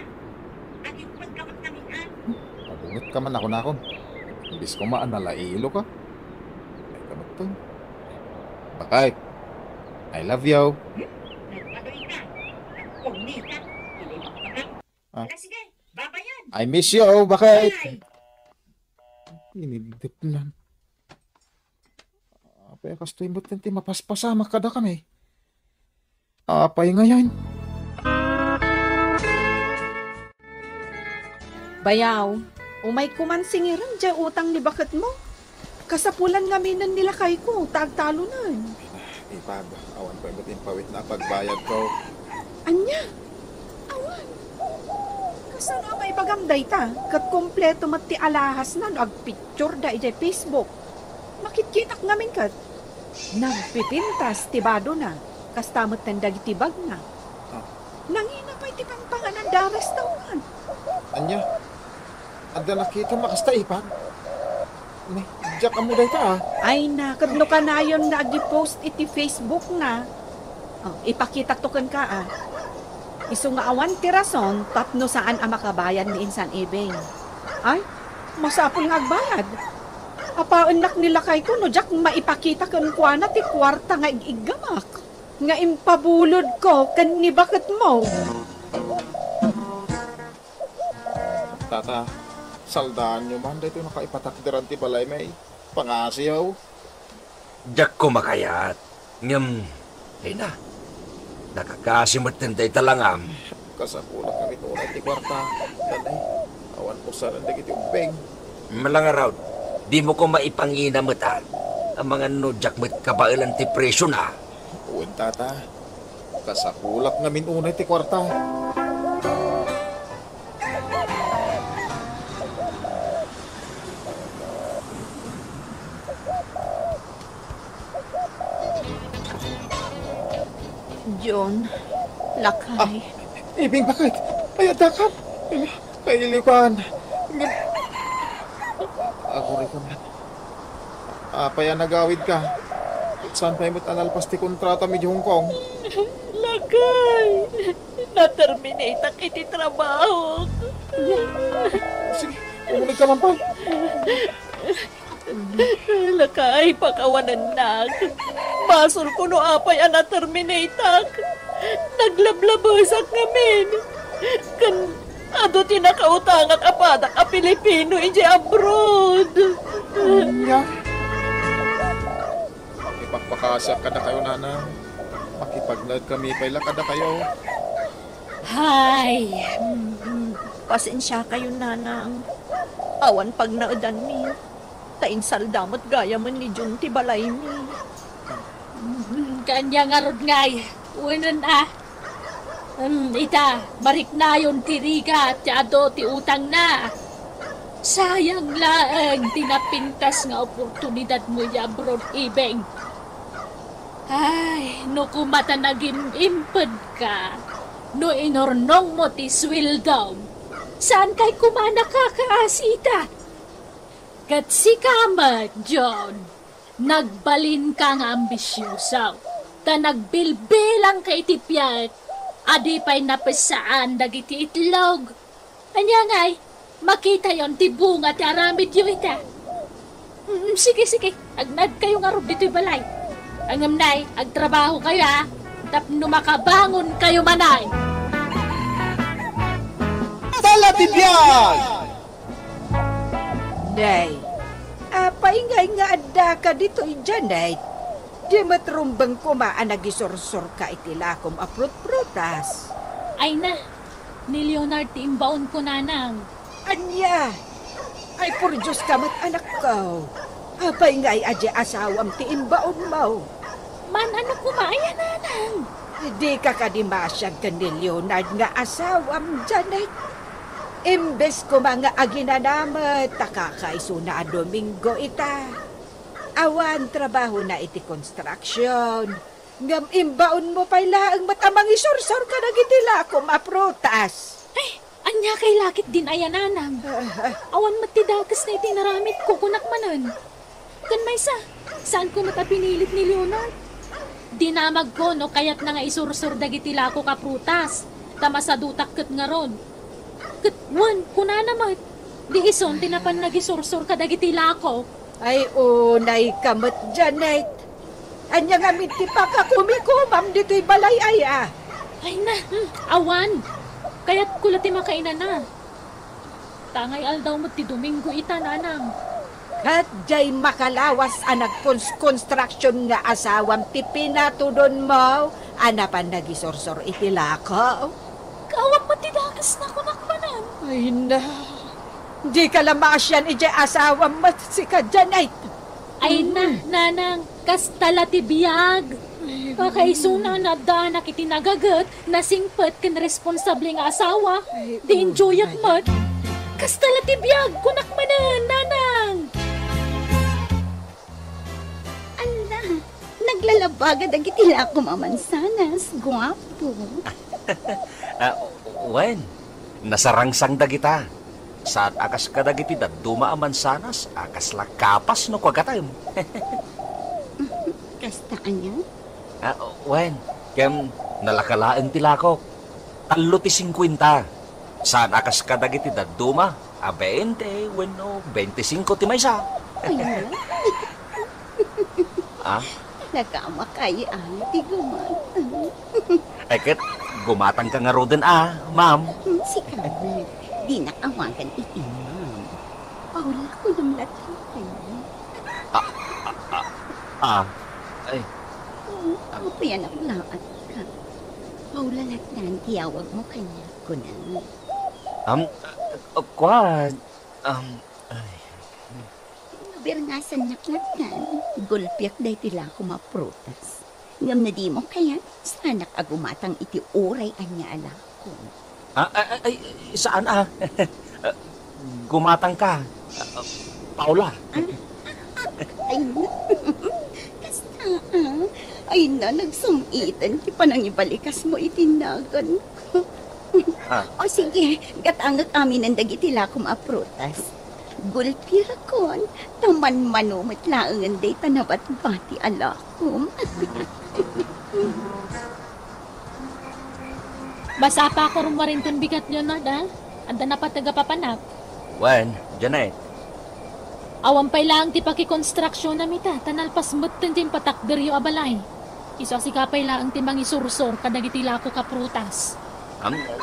At yung pagkamat namin an. Mabungot ka man ako na ako. Imbis ko maanalailo ka. Ay kamot to. Bakay, I love you. Nagpadoy ka. Nagpumni ka. Hindi mo Ah. Sige, babayan. I miss you, bakay. Bye. Inidip na. Apay kastoy mo tinti mapaspasama kada kami. Apay ngayon. Bayaw, umay kumansingiran dya utang ni bakit mo. Kasapulan nga minan nila kay ko, tagtalunan. Ipag, awan pa iba't pawit na pagbayad ko. Anya, awan. Kasana may bagamday ta, kat kompleto mati alahas na nagpicture da iti Facebook. Makitkitak ngamin kat. Nagpipintas tibado na, kastamot tandag itibag na. Nangina pa iti pangpanganan da restaurant. Anya, ada nakita makasta ipag. May, diyak ka mo dahi ta Ay na, kadno ka na yun na agi-post iti Facebook na. Ipakita tukan ka Isu nga awan ti rason, tapno saan ang makabayan ni Insan Ibing. Ay, masapol nga agbayad. Apaunak nila kay ko, no, jak maipakita kan kwa na ti kwarta nga igamak. Nga impabulod ko, kan ni bakit mo. Tata, saldaan nyo man. Dito nakaipatakdiran ti balay may pangasiyaw. Diyak ko makayat. Ay na. Nakakasimot tinday talangam. Kasapulang kami tunay ti kwarta. Danay, awan po sa landag iti ubeng. Malangaraw, di mo ko maipanginamatan ang mga nudyak mo't kabailan ti presyo na. Uwan tata, kasapulak ngamin unay ti kwarta. John. Lakay. Ibing bakit? Ay, adakap. Kailipan. Aguri ka man. Apaya nagawid ka. Saan pa imot analpas ti kontrata mi di Hong Kong? Lakay. Na-terminate ang iti trabaho. Sige, umulig ka man pa. Lakay, pakawanan na. Masol ko no apay ang na-terminate ak. Naglablabasak ngamin. Kan ado tinakautang at apadak a Pilipino iji abroad. Nya. Makipagpakasap ka na kayo, Nana. Makipaglag kami, paila ka na kayo. Hay, Pasensya kayo, nanang. Awan pag naudan mi. Tainsal damot gaya man ni Jun ti balay mi. kanya nga rod ngay. Unan ita, marik na yun tiriga at ado ti utang na. Sayang lang, tinapintas nga oportunidad mo ya abroad ibeng. Ay, no kumata naging imped ka. No inornong mo ti sweldo. Saan kay kumana ka kaasita? Kat si Kama, John, nagbalin ka nga ambisyosaw. Ta nagbilbilang kay tipyat. Adi pa'y napasaan dagiti itlog. Anya ngay, makita yon ti bunga ti aramid yu ita. Sige, agnad kayo nga rub dito'y balay. Ang amnay, agtrabaho kayo ha. Tapno makabangon kayo manay. Tala tibiyag! Day, paingay nga adda ka dito dyan, day. Di matrumbang kumaan nagisursur ka itilakom aprut-prutas. Ay na, ni Leonard timbaon ko nanang. Anya, ay por Diyos ka mat anak ko. Paingay adya asawam ti imbaon mo. Man, ano kumaya nanang? Di ka kadimasyag ka ni Leonard nga asawam dyan, imbes ko mga aginanamat, takakaiso na Domingo ita. Awan trabaho na iti construction. Ngam imbaon mo pa'y laang matamang isursor ka nagitila kung maprutas. Ay, anya kay lakit din ayan nanang. Awan matidakas na itinaramit ko kunak manan. Kan may saan ko matapinilit ni Leonard? Dinamag ko no kayat na nga isursor dagitila ko kaprutas. Tamasadutak kat nga ron. Kat wan, kunanamat. Di ison tinapan nagisursor ka dagitila ko. Ay, unay kamot Janet. Anya nga miti pa ka kumikumam dito'y balay ay Ay na, awan. Kaya't kulati makainan na. Tangay aldaw mo ti Domingo ita nanang. Kat jay makalawas anak construction nga asawam ti pinatudon mo. Anapan nagisursor itilako. Kawag matidakas na kunakmanan. Ay na. Di ka lamasyan ije asawam mat si ka Janet. Ay na, nanang, kastala ti biyag. Kakaisuna na da nakitinagagat na singpet ken responsable nga asawa. Di enjoy at mat. Kastala ti biyag, kunak manan, nanang. Ala, naglalabagad ang itila ko mamansanas. Guwapo. Wen, nasarangsang dagita. Saat akas ka dagiti duma amansanas, akas lakapas no kwagatam. Kastaan niya? Wen, kem nalakalaan tilako. Talo ti 50. Saan akas ka dagiti duma, 20, wenno 25 ti maysa. Ay, nagamakayaan, ti gumatan. Ay ket, gumatang ka nga roden ma'am. Si Carmen, di nakawagan iti, ma'am. Paula ko ng latay. Ay, Ako pa yan ang laat ka. Paula latan, tiyawag mo kanya ko na. kwad, Birngasan naklatan, gulpiak day tila ko maprutas. Ngam na di mo kaya, sanak agumatang iti uray anya alako. ay, saan gumatang ka, Paula. Ay, kasta Ay na, nagsumitan. Di pa nang ibalikas mo itinagan. O sige, gatangag amin ang dagitila kung aprutas. Gulpira kon, taman manumit laangan day tanabat bati alakom. Basa pa ako rumarinton bigat Leonard, ha? Anda na pa tagapapanak. Wen, Janet. Awan pa'y lang ti pakikonstruksyon na mita, tanalpas mo't din patakderyo abalay. Iso asikapay lang ti mangisursor kadagitila ko kaprutas.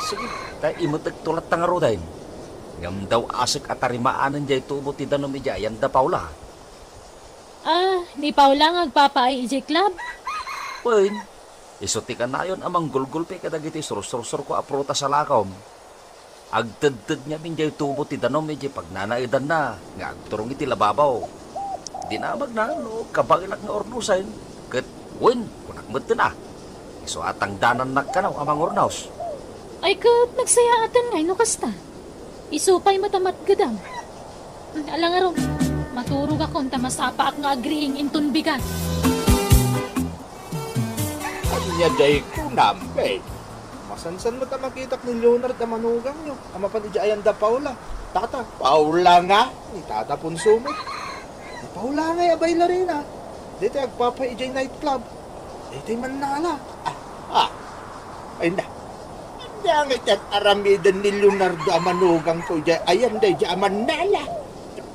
Sige, tayo imutag tulat tangaro din. Ngam daw asik at tarimaanan jay tubo ti danom ijayan da Paula. Ni Paula nga agpapaay ijay club. Wen, isuti ka na yun amang gulgulpi kadagiti sursur ko apruta sa lakom. Agtedted niya min jay tubo ti danom ijay pagnanaidan na, nga agturong iti lababaw. Dinamag na, no, kabagilak nga ornusan. Kat, wen, kunakmad na. Iso atang danan nakanaw amang ornaws. Ay kat, nagsayaan ngay no kasta. Isupay matamat gadam. Alang araw, maturog akong tamasapa ak nga agriing inton bigat. Anya day kunampe. Masansan mo ta makita ni Leonard na manugang nyo. Ama pa ni Jayan da Paula. Tata, Paula nga. Ni Tata Punsumot. Ni Paula nga abay la rin ha. Dito agpapa ijay nightclub. Dito Manala. Ay na. Yang itat aramidan ni Leonardo amanugang ko ijay. Ayan day ijay Manala.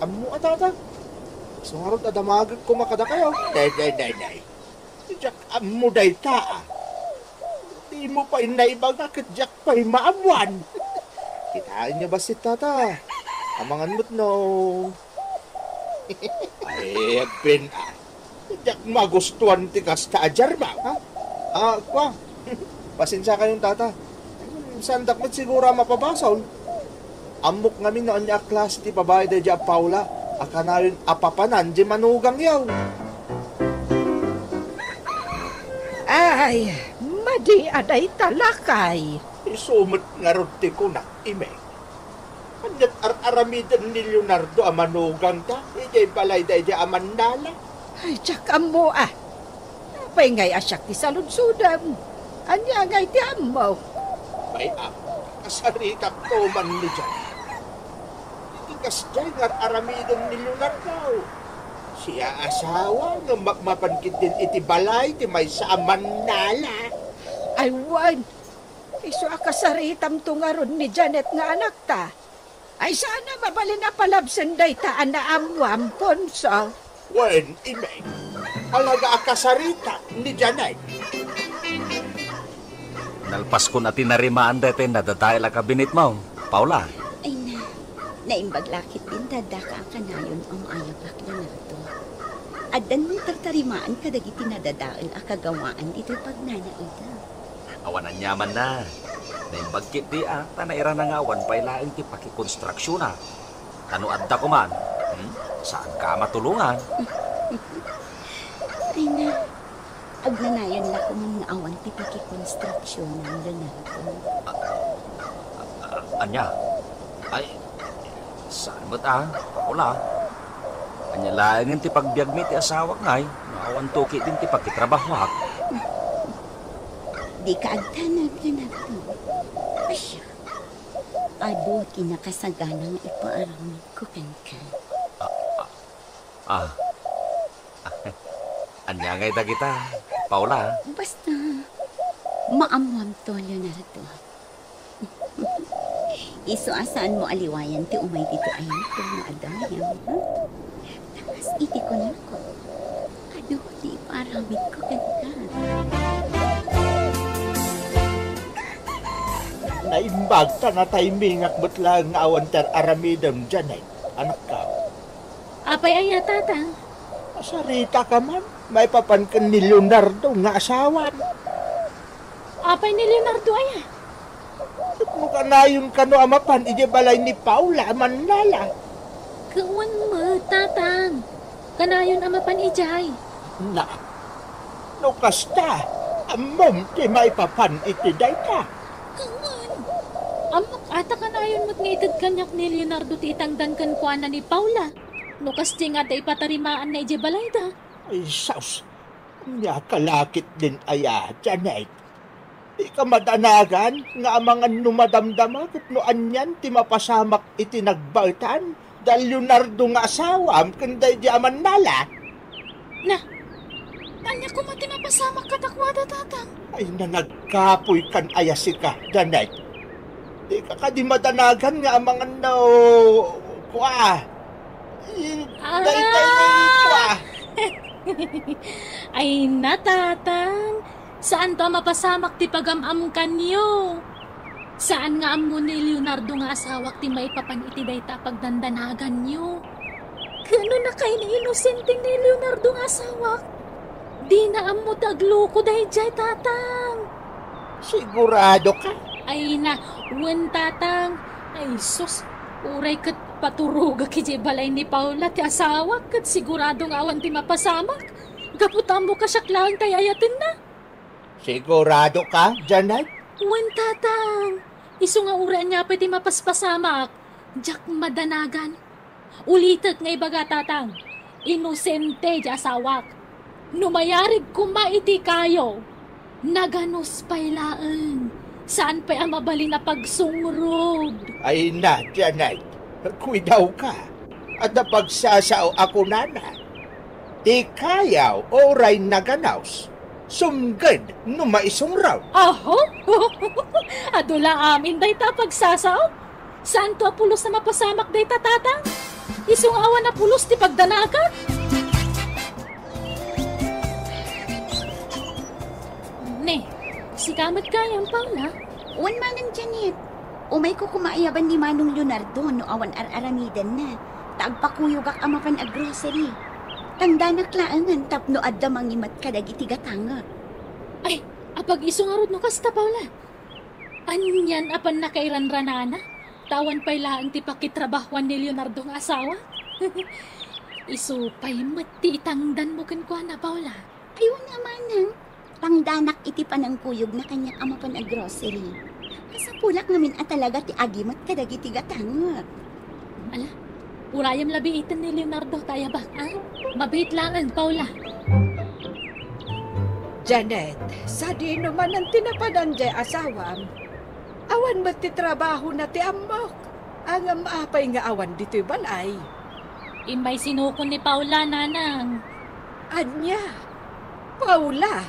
Amu atata. Sungarot adamagag ko makada kayo. Day. Jak amu day taa. Di mo pa inaibang nakadyak pa'y maamuan. Kitain niya ba si Tata? Amangan mo't no. Ay, Ben, jak magustuhan ti kasta ajar ba? Ha? Kwa? Pasensya kayong Tata. Sandak mo't siguro mapabasaw. Amok ngamin noon niya klas ti babae da dya Paula. Akana yun apapanan di manugang yaw. Ay, madi aday talakay. Isumot nga rote ko na ime. Kanyat aramidan ni Leonardo amanugang ta. Ijay balay da ijay amandala. Ay, tsaka mo Apay ngay asyak ti saludsudam. Anya ngay ti amaw. May kasaritak to man ni dyan. Itikas dyan nga aramidan ni Leonardo. Siya asawa nga mapankit din iti balay ti may sa amandala. Ay, wan. Iso akasaritam to nga ron ni Janet nga anak ta. Ay, sana mabalin na palabsan day ta na amwam ponso. Wen, ime. Alaga akasarita ni Janet. Nalpas ko natin narimaan dati nadadahil ang kabinit mo, Paula. Ay na, naimbaglakit din dadaka ka na yun ang ayabak na nato. Adan mong tartarimaan kadagiti nadadaal akagawaan dito pag nanaida. Awanan nyaman na. Naimbagkit di tanaira na nga awan pa ilaing ti pakikonstruksyon na. Kano adda ko man, saan ka matulungan? Ay na, agnanayon na ko mong naawan ti pakikonstruksyon ng Leonardo. Anya? Ay, saan ba't Paula? Anya laingin ti pagbiag mi ti asawa ngay, naawan tuki din ti pagkitrabahwak. Di ka agtanag, Leonardo. Asya, ado kinakasaganang ipaaramid ko kanka. Anya ngay da kita, Paula. Basta, maamuam to, Leonardo. Iso asaan mo aliwayan ti umay dito ayan kung naadayam, ha? Takas iti ko na ko. Ado, di paramid ko kanka. Naimbag ta na timingak ba't lang nga awan tar aramidam Janet. Anak ka. Apay ay tatang. Sarita ka man. May papankan ni Leonardo nga asawan. Apay ni Leonardo ay Mukha na yung kano amapan. Ije balay ni Paula Manala. Kawan mo, tatang. Kanayon amapan ijay. Na. No kasta. Amom ti may papan iti day ka. Kawan. Amok ata kanayon mo't ngaitad kanyak ni Leonardo ti itangdan kan kuana ni Paula. No kasi nga da ipatarimaan na ije balayda. Ay, saus. Kalakit din aya, Janet. Di ka madanagan nga mga numadamdama kat no anyan ti mapasamak iti nagbaltan dahil Leonardo nga asawam kanday di aman nala. Na, anya ko mati mapasamak katakwada, tatang. Ay na nagkapoy kan ayasi ka, Janet. Di ka di madanagan nga mga no... Kwa. Daytay kwa. Ay na, tatang. Saan to mapasamak ti pagamam kanyo? Saan nga amo ni Leonardo nga asawak ti maipapan iti dayta pagdandanagan nyo? Kano na kayo ni inosente ni Leonardo nga asawak? Di na amo tagloko dayjay, tatang. Sigurado ka? Ay na, wen, tatang. Ay sus, uray kat paturuga kiji balay ni Paula ti asawak kat siguradong awan ti mapasamak. Gaputan mo ka syaklaang tayayatin na. Sigurado ka, Janet? Wen, tatang. Isu nga uran niya pwede mapaspasamak. Diyak madanagan. Ulitat nga ibaga, tatang. Inosente di asawak. Numayarig kumaiti kayo. Naganos pailaan. Saan pa ang mabali na pagsungrod? Ay na, Janet. Kuidaw ka. At napagsasao ako nana. Di kayaw oray naganaws. Sumgad no maisong raw. Aho? Adula amin dayta pagsasaw? Saan to pulos na mapasamak dayta, tatang? Isong awan na pulos ti pagdanagan? Ne, si kamat kayang Paula? Uwan manang Janet. Umay ko kumaayaban ni Manong Leonardo no awan ar-aramidan na. Taagpakuyog ak amapan a grocery. Tanda na klaangan tapno adda mangimat kadag iti gatanga. Ay, apag isong arod no kasta, Paula. Anyan apan nakairanranana? Tawan pa'y laan ti pakitrabahuan ni Leonardo nga asawa? Isupay mati itangdan mo kan kwa na, Paula. Ayun nga manang. Pangdanak iti panang kuyog na kanyang amapan a grocery. Kasapulak namin at talaga ti agimat kadag iti gatanga. Ala, urayam labi itan ni Leonardo tayo ba? Mabait laan, Paula. Janet, sa di naman ang tinapadan jay asawam. Awan ba't ti trabaho na ti amok? Ang maapay nga awan dito'y balay. Imay sinukon ni Paula, nanang. Anya, Paula,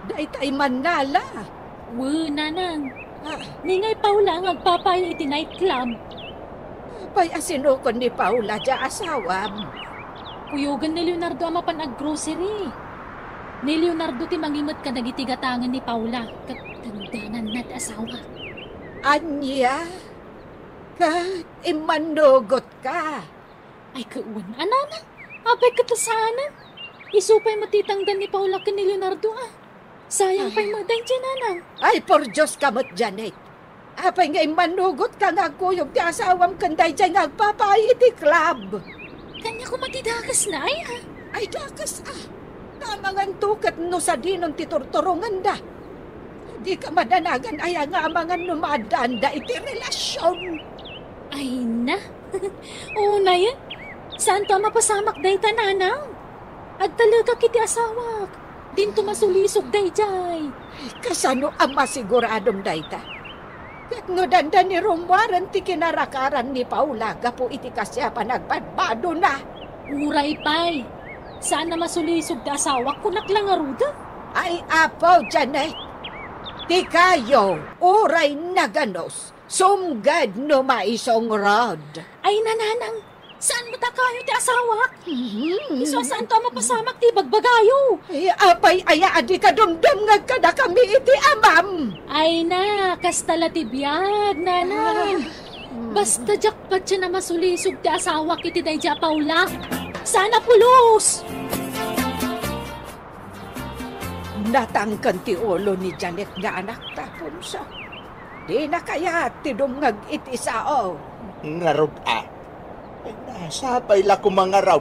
daytay Manala. Nanang. Ah, Ningay Paula ang agpapay iti nightclub. pay asinukon ni Paula jay asawam. Kuyugan ni Leonardo ang mapan ag-grocery. Ni Leonardo ti mangimat ka nagitigatangan ni Paula. Katandanan na't asawa. Anya, kat imanugot ka. Ay kauwan, anana. Abay katasanan. Isupay matitanggan ni Paula ka ni Leonardo Sayang pa'y maday dyan, nanang. Ay, por Diyos kamot, Janet. Apay nga imanugot ka nga kuyog ti asawam kanday dyan nga agpapay iti club. Kanya ko matidakas na ay Ay, dakas Tamangan tukat no sa dinon ti turturungan da. Di ka madanagan ay nga amangan numadaan da iti relasyon. Ay na. Oo na yan. Saan to mapasamak day ta, nanang? At talaga kiti asawak. Dinto masulisog day jay. Kasano ang masiguradong dayta? Kat no danda ni Romuaran ti kinarakaran ni Paula gapo iti kasya pa nagpadbado na. Uray pay. Saan na masulisog da asawak kunak lang aruda? Ay apo, Janet. Ti kayo, uray naganos. Sumgad no maisong rod. Ay nananang. Saan mo ta kayo ti asawak? Iso saan to mapasamak ti bagbagayo? Ay apay aya adi ka dumdum nga kada kami iti amam. Ay na, kastala ti biyag, nanang. Basta jakpat siya na masulisog ti asawak iti dayja Paula. Sana pulos! Natangkan ti ulo ni Janet nga anak tapon siya. Di na kaya ti dumngag iti sao. Ngarod Ay nasapay la kumangaraw.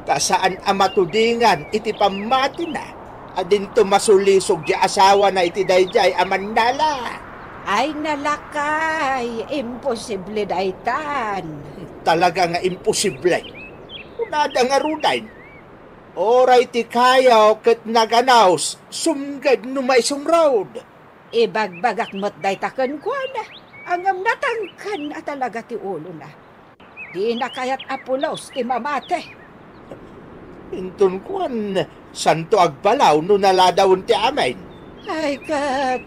Kasaan amatudingan iti pamati na. Adin to masulisog di asawa na iti dayjay amandala. Ay nalakay, imposible daytan. Talaga nga imposible. Unada nga rudain. Oray ti kayaw ket naganaws, sumgad no maisong road. Ibagbagak mo't day taken ko na. Ang natangkan na talaga ti ulo na. Di na kayat apulos ti mamate. Intun kuan, santo agbalaw no naladawon ti amin. Ay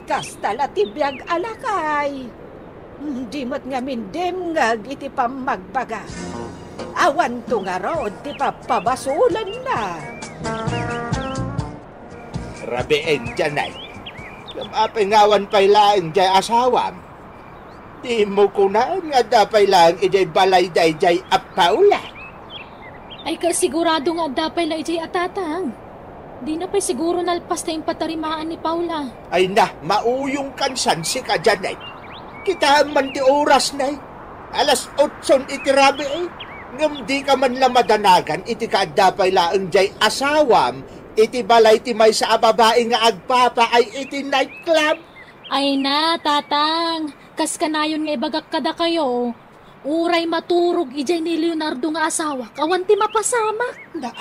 kastala ti biyag alakay. Di mo't nga mindimngag iti pamagbaga. Awan to nga rod ti papabasulan na. Rabiin dyan ay. Kapapingawan pa'y laing jay asawam. Di mo kunaan nga dapay lang ijay balay day jay apaula. Ay kasigurado nga dapay la ijay atatang. Di na pa'y siguro nalpas na yung patarimaan ni Paula. Ay na, mauyong kansan si ka dyan ay. Kita man ti oras na ay. Alas 8 iti rabi ay. Ngam di ka man lamadanagan iti ka dapay laing jay asawam. Iti balay ti may sa babae nga agpapa ay iti nightclub. Ay na, tatang. Kas kanayon nga ibagak kada kayo. Uray maturog ijay ni Leonardo nga asawa. Kawan ti mapasamak. Na,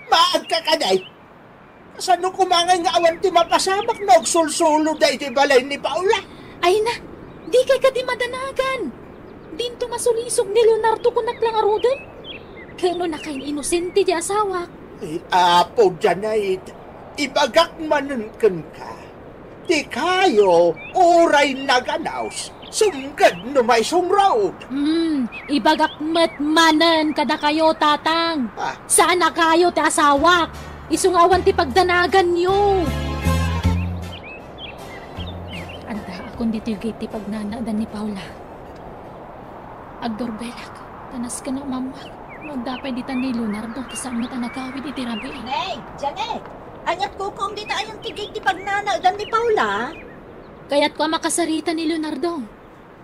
maag ka kanay. Sano kumangay nga awan ti mapasamak na sulsulo da iti balay ni Paula? Ay na, di kay ka di madanagan. Dinto masulisog ni Leonardo kunak lang arudan. Kano na kain inosente di asawa. Ay, apo dyan ay. Ibagak manunkan ka. Di kayo, oray naganaws. Sumgad no may sumroad. Ibagak matmanan kada kayo, tatang. Ah. Saan na kayo ti asawak? Isungawan ti pagdanagan nyo. Anda, akong dito yung gate ti pagnanadan ni Paula. Agdorbelak, tanas ka na mamwag. Magdapay dita ni Leonardo, kasama ta nagawid iti rabi. Nay, Janet, anyat ko kung dita ayang tigay ti pagnanadan ni Paula. Kaya't ko makasarita ni Leonardo.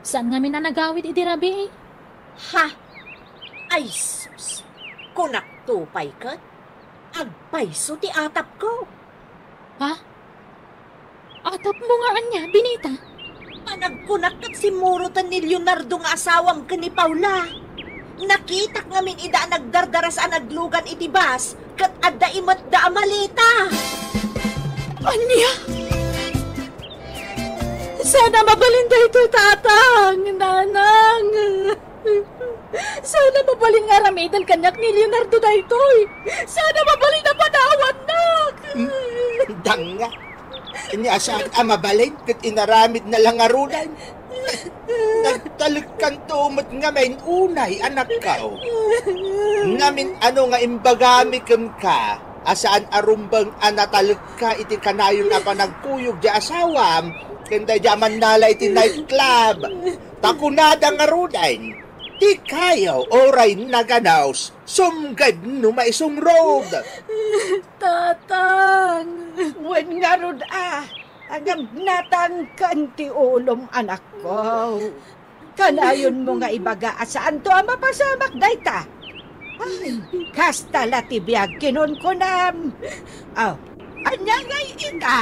Saan nga minanagawid iti rabi? Ha? Ay, sus. Kunak tupay kat. Agpayso ti atap ko. Ha? Atap mo nga anya, binita. Panagkunak kat si Murutan ni Leonardo nga asawam ka ni Paula. Nakitak ngamin ida nagdardaras ang naglugan iti bas kat adda imat da amalita. Anya? Sana mabalinda ito, tatang, nanang. Sana mabalin nga ramidan kanyak ni Leonardo na ito'y. Sana mabalin na panawan, nak. Danga. Inyaasaan mabalin kat inaramid na lang arunan. Nagtalikkan tumot nga main unay, anak kao. Ngamin ano nga imbagami ka, asaan arumbang anatalik ka iti kanayon na panagkuyog di asawam, kanda jaman nala iti nightclub. Takunada nga rudan, di kayo oray naganaws, sumgad no maisong road. Tatang, wen nga rod agam natangkan ti ulom anak ko. Kanayon mo nga ibaga asaan to ang mapasamak dayta. Ay, kastala ti biyag kinon ko nam. Aw, anya nga ika.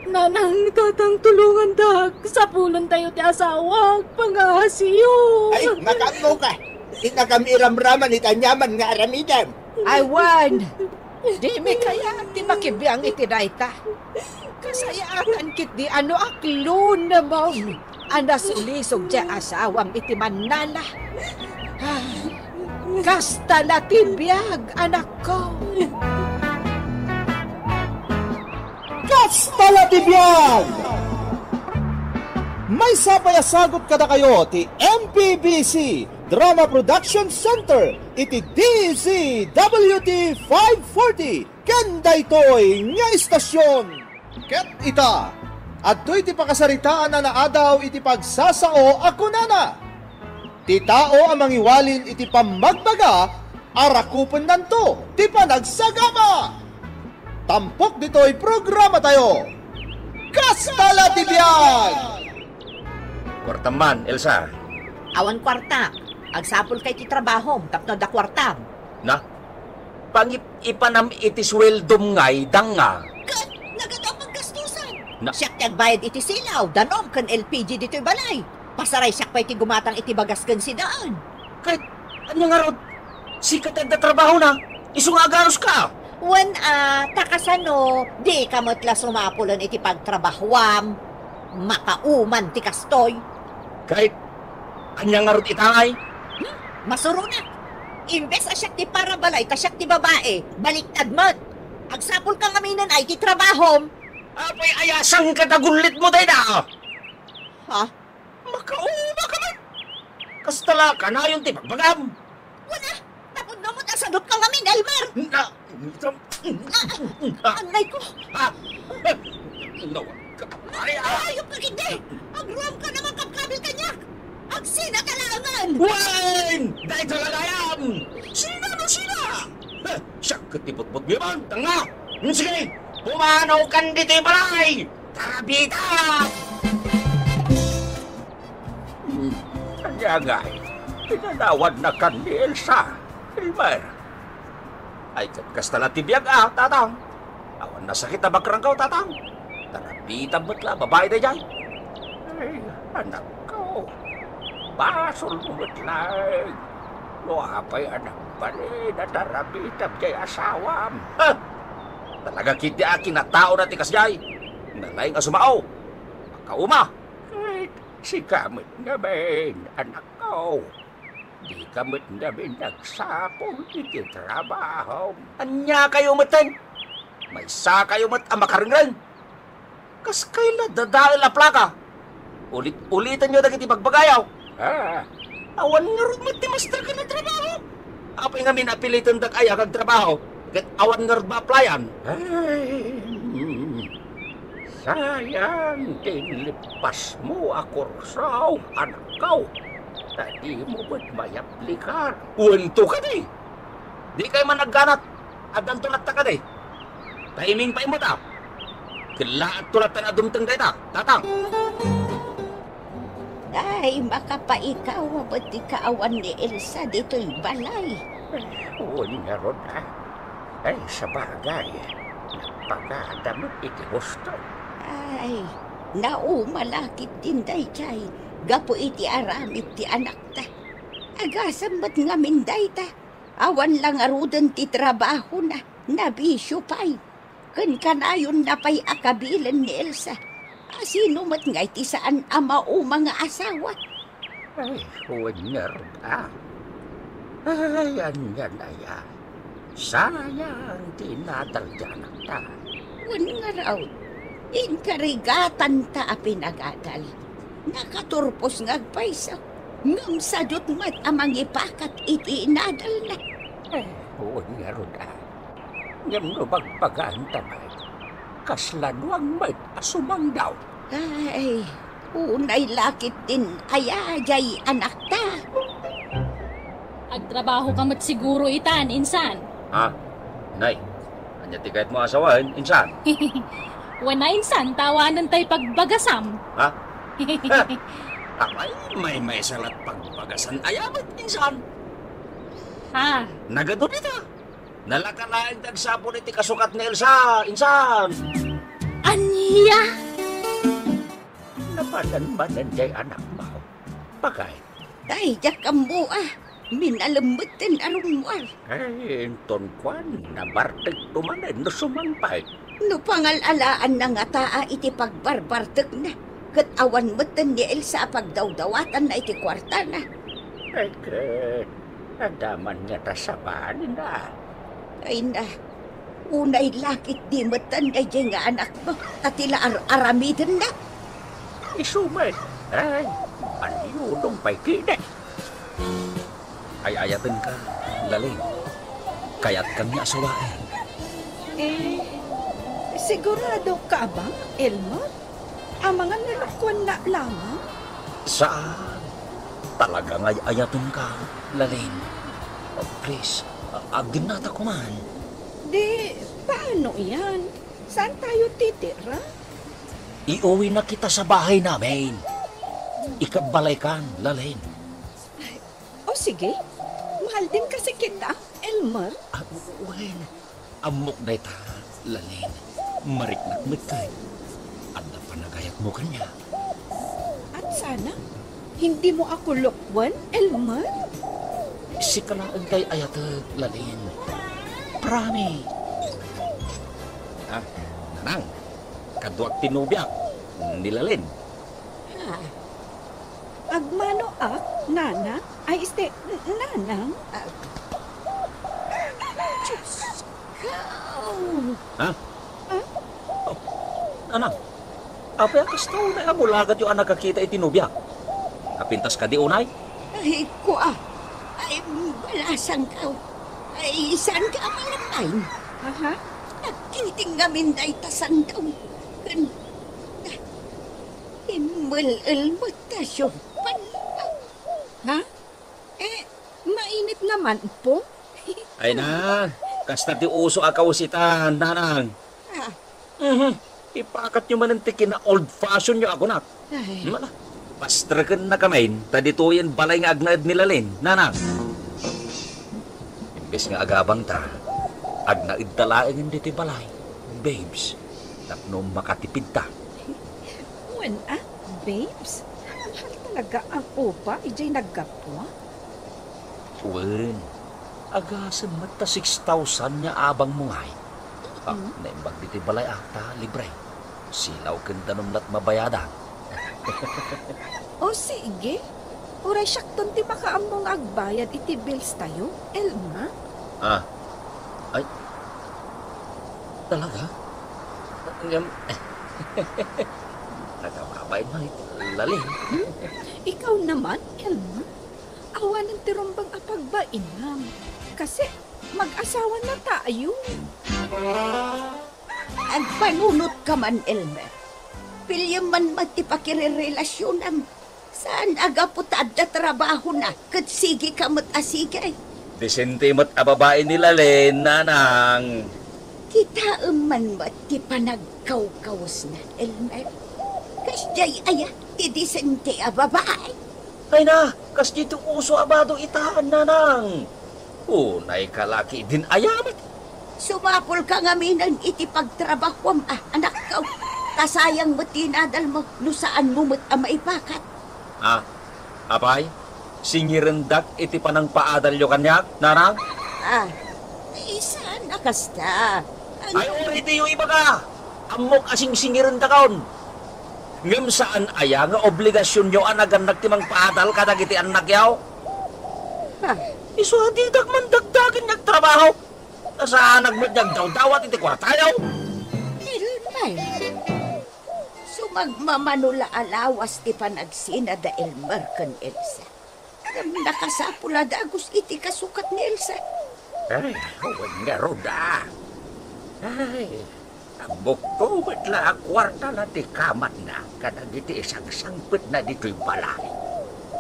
Nanang, tatang, tulungan dak. Sa pulon tayo ti asawag, pangasiyo. Ay, makamo ka. Inakamiram-raman itanyaman nga aramidan. Ay, wan. Di mi kaya ti makibiyang iti dayta. Kasayaan kit di ano aklon na mo. Anas ulisog di asawam iti manala. Kasta na ti biyag, anak ko. Kasta na ti biyag! May sapayasagot kada kayo ti MPBC Drama Production Center iti DZWT 540 kanda ito'y nga istasyon. Ket ita, adto'y ti pakasaritaan na naadaw iti pagsasao ako nana. Ti tao ang mangiwalin iti pamagbaga, arakupan nanto, ti panagsagama. Tampok dito'y programa tayo. Kastala ti biyag! Kwartaman, Elsa. Awan kwarta, agsapol kay ti trabaho, tapno da kwarta. Na? Pangip ipanam iti sweldom ngay danga. Kat, nagadaw paggastusan. Na- Siyak ti agbayad iti silaw, danom kan LPG dito'y balay. Pasaray siyak pa iti gumatang iti bagas kan si daan. Kahit, ano nga rod? Sikat ang trabaho na. Iso nga agaros ka. Wan takasano, di kamotla sumapulon iti pagtrabahwam. Makauman ti kastoy. Kahit kanya nga ron itangay. Masuro na. Imbes asyak ti para balay, kasyak ti babae. Baliktad mo't. Agsapol kang aminan ay ti trabahom. Apay ayasang katagulit mo day na. Ha? Makauma ka man. Kastala ka na yung tipagbagam. Wala. Tapod na mo't asadot kang amin, Elmer. Anay ko. Ayop ka hindi. Agruam ka naman kapkabil kanyak. Agsina kalangan. Wine! Dahil talaga yan! Sino no sila? Siya katipot-pot mo man, tanga! Sige, pumanaw kan dito yung balay! Tarabita! Kanyagay, pinanawad na kan ni Elsa, Elmer. Ay, kastala tibiyag tatang. Awan na sakit na bakrangkaw, tatang. Tarabita mo't la, babae na dyan. Ay, anak ko. Basol mo matlag. Luapay anak bali na tarabitab jay asawam. Ha! Talaga kiti akin na tao na tikas jay. Nalaing asumao. Makauma. Kahit si kamit nga ben, anak ko. Di kamit nga ben nagsapol iti trabaho. Anya kayo matan. May sa kayo mat ang makaringrang. Kas kayo na dadail na plaka. Ulit-ulitan nyo dagiti pagbagayaw. Awan nga rin magtimaster ka na trabaho. Apay nga minapilitan dag ay agag trabaho. Kat awan nga rin ma-applyan. Sayang, tinlipas mo ako raw, anak ko. Tadi mo ba't may aplikan? Uwanto ka di. Di kayo man nagganat. Adan tulat ta ka di. Tahiming pa imo ta. Kilaat tulat ta na dumtang day ta. Tatang. Ay, makapaikaw ba't di kaawan ni Elsa dito'y balay? Uwan nga ron ha. Ay, sa bagay. Napakadamot iti gusto. Ay, naumalakit din day chay. Gapo iti aramid ti anak ta. Agasam ba't nga minday ta? Awan lang arudan ti trabaho na. Nabisyo pa'y. Kan kanayon na pa'y akabilan ni Elsa. Sino mat nga iti saan ama o mga asawa? Ay, huwag nga ron ha. Ayan nga na yan. Sayang tinadalganak ta. Wan nga raw. Inkarigatan ta a pinagadal. Nakaturpos nga agpaysa. Ngam sadot mat amang ipakat iti inadal na. Ay, huwag nga ron ha. Ngam no bagpagaan tamay. Kaslanwang may asumang daw. Ay, unay lakit din ayajay anak ta. Agtrabaho ka mat siguro itan, insan. Ha? Nay, anya tikait mo asawain, insan? Wana insan, tawanan tay pagbagasam. Ha? Ay, may salat pagbagasan. Ayamat, insan. Ha? Nagado dito. Nalakalaing tagsapon iti kasukat ni Elsa, insan. Anya? Napadan-badan jay anak mo. Bagay. Ay, jakambo minalambot din arumwar. Ay, inton kwan, nabartig tumanin no sumampay. No pangalalaan na nga taa iti pagbarbartag na. Kat awan matan ni Elsa pagdawdawatan na iti kwarta na. Ay, kat, adaman nga tasabanin na. Ay na, unay lakit di matan ay nga anak mo at ila aramidan na. Isuman, ay, paniyulong pa'y kina. Ay, ayatin ka, laling. Kaya't kami asawain. Sigurado ka ba, Elmer? Ang mga nalakwan na lamang? Saan? Talaga nga'y ayatin ka, laling. Oh, please, agdinata ko man. Di, paano yan? Saan tayo titira? Iuwi na kita sa bahay namin. Ikabalay kan, laling. O sige, mahal din kasi kita, Elmer. Well, amok na ita, laling. Mariknak kay. At napanagayat mo kanya. At sana, hindi mo ako lukwan, Elmer? Si kalaan kay ayatag, laling. Prami. Nanang, kaduak tinubyak, nilalin. Agmano nana? Ay, nanang? Diyos ko. Ha? Oh, nanang, apa yung kastaw na amulagat yung anak kakita itinubyak? Kapintas ka di unay? Ay, kuha. Ay, balasang ka. Ay, saan ka malamain? Aha? Nagkiting gamin day tasang daw. Kan, imal-al mo tasyo. Ha? Mainit naman po. Ay na, kasta di uso akaw sitan, nanang. Ipakat nyo man ang tikin na old fashion nyo ako nak. Ay, Mala, pastrakan na kamain, tadituyan balay nga agnaad nilalin, nanang. Imbes nga agabang ta, agnaid talaang hindi ti balay. Babes, tapno makatipid ta. Wen, babes? Mahal talaga ang upa, ijay naggapwa. Wen, agasan mata 6,000 niya abang mungay. Naimbag di ti balay ata, libre. Silaw kenda numlat mabayada. O sige. Uray syakton ti makaamong agbayad iti bills tayo, Elma. Ay, talaga? Nagkababay mo, lalim. Ikaw naman, Elma. Awanan ti rumbang apagbainam. Kasi mag-asawa na tayo. agpanunot ka man, Elmer. Pilyam man matipakirerelasyonan. Saan agaputad na trabaho na? Kat sige ka asigay. Disente mo't ababae nila, Len, nanang. Kita man mati panagkaw-kawas na, Elmer. Kasjay aya, ti disente a babae. Ay na, kas dito uso abado itaan, nanang. Unay kalaki din ayamat. Sumapol ka nga minang iti pagtrabahwam, anak ka. Kasayang mo tinadal mo, no saan mo mo't maipakat. Apay, singirendak iti panang paadal yo kanyak, nanang? Isa na kasta. Ay, uri iti yung iba ka. Amok asing singirendak kaon. Ngam saan aya nga obligasyon nyo anagan nagtimang paadal kadag iti anak yaw? Iso di dagman dagdagin nagtrabaho. Saan nagmadyag daw-dawat iti kwarta yaw? Elmer. Sumagmamanula alawas ti panagsina da Elmer kan Elsa. Nakasapula dagos iti kasukat ni Elsa. Ay, huwag nga roda. Ay, ang bukto batla ang kwarta na ti kamat na kadag iti isang sangpit na dito'y balay.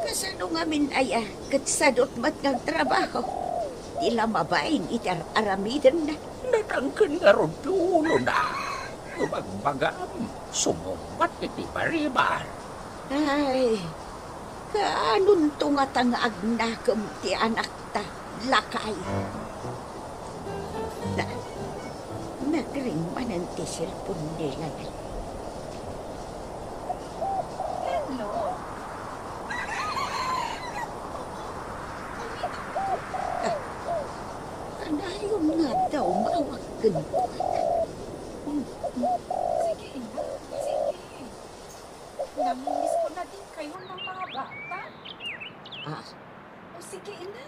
Kasano nga min aya, kat sadot mat ng trabaho. Tila mabain iti aramidan na. Natangkan nga rodulo na. Umagbagam, sumumpat iti pariban. Ay, kaanun to nga tangag nakam ti anak ta, lakay. Nagring manan ti cellphone nila. Hello? Kanayon nga daw mawagan ko. Sige, ina. Sige. Namimiss ko na din kayo ng mga bata. O sige, ina.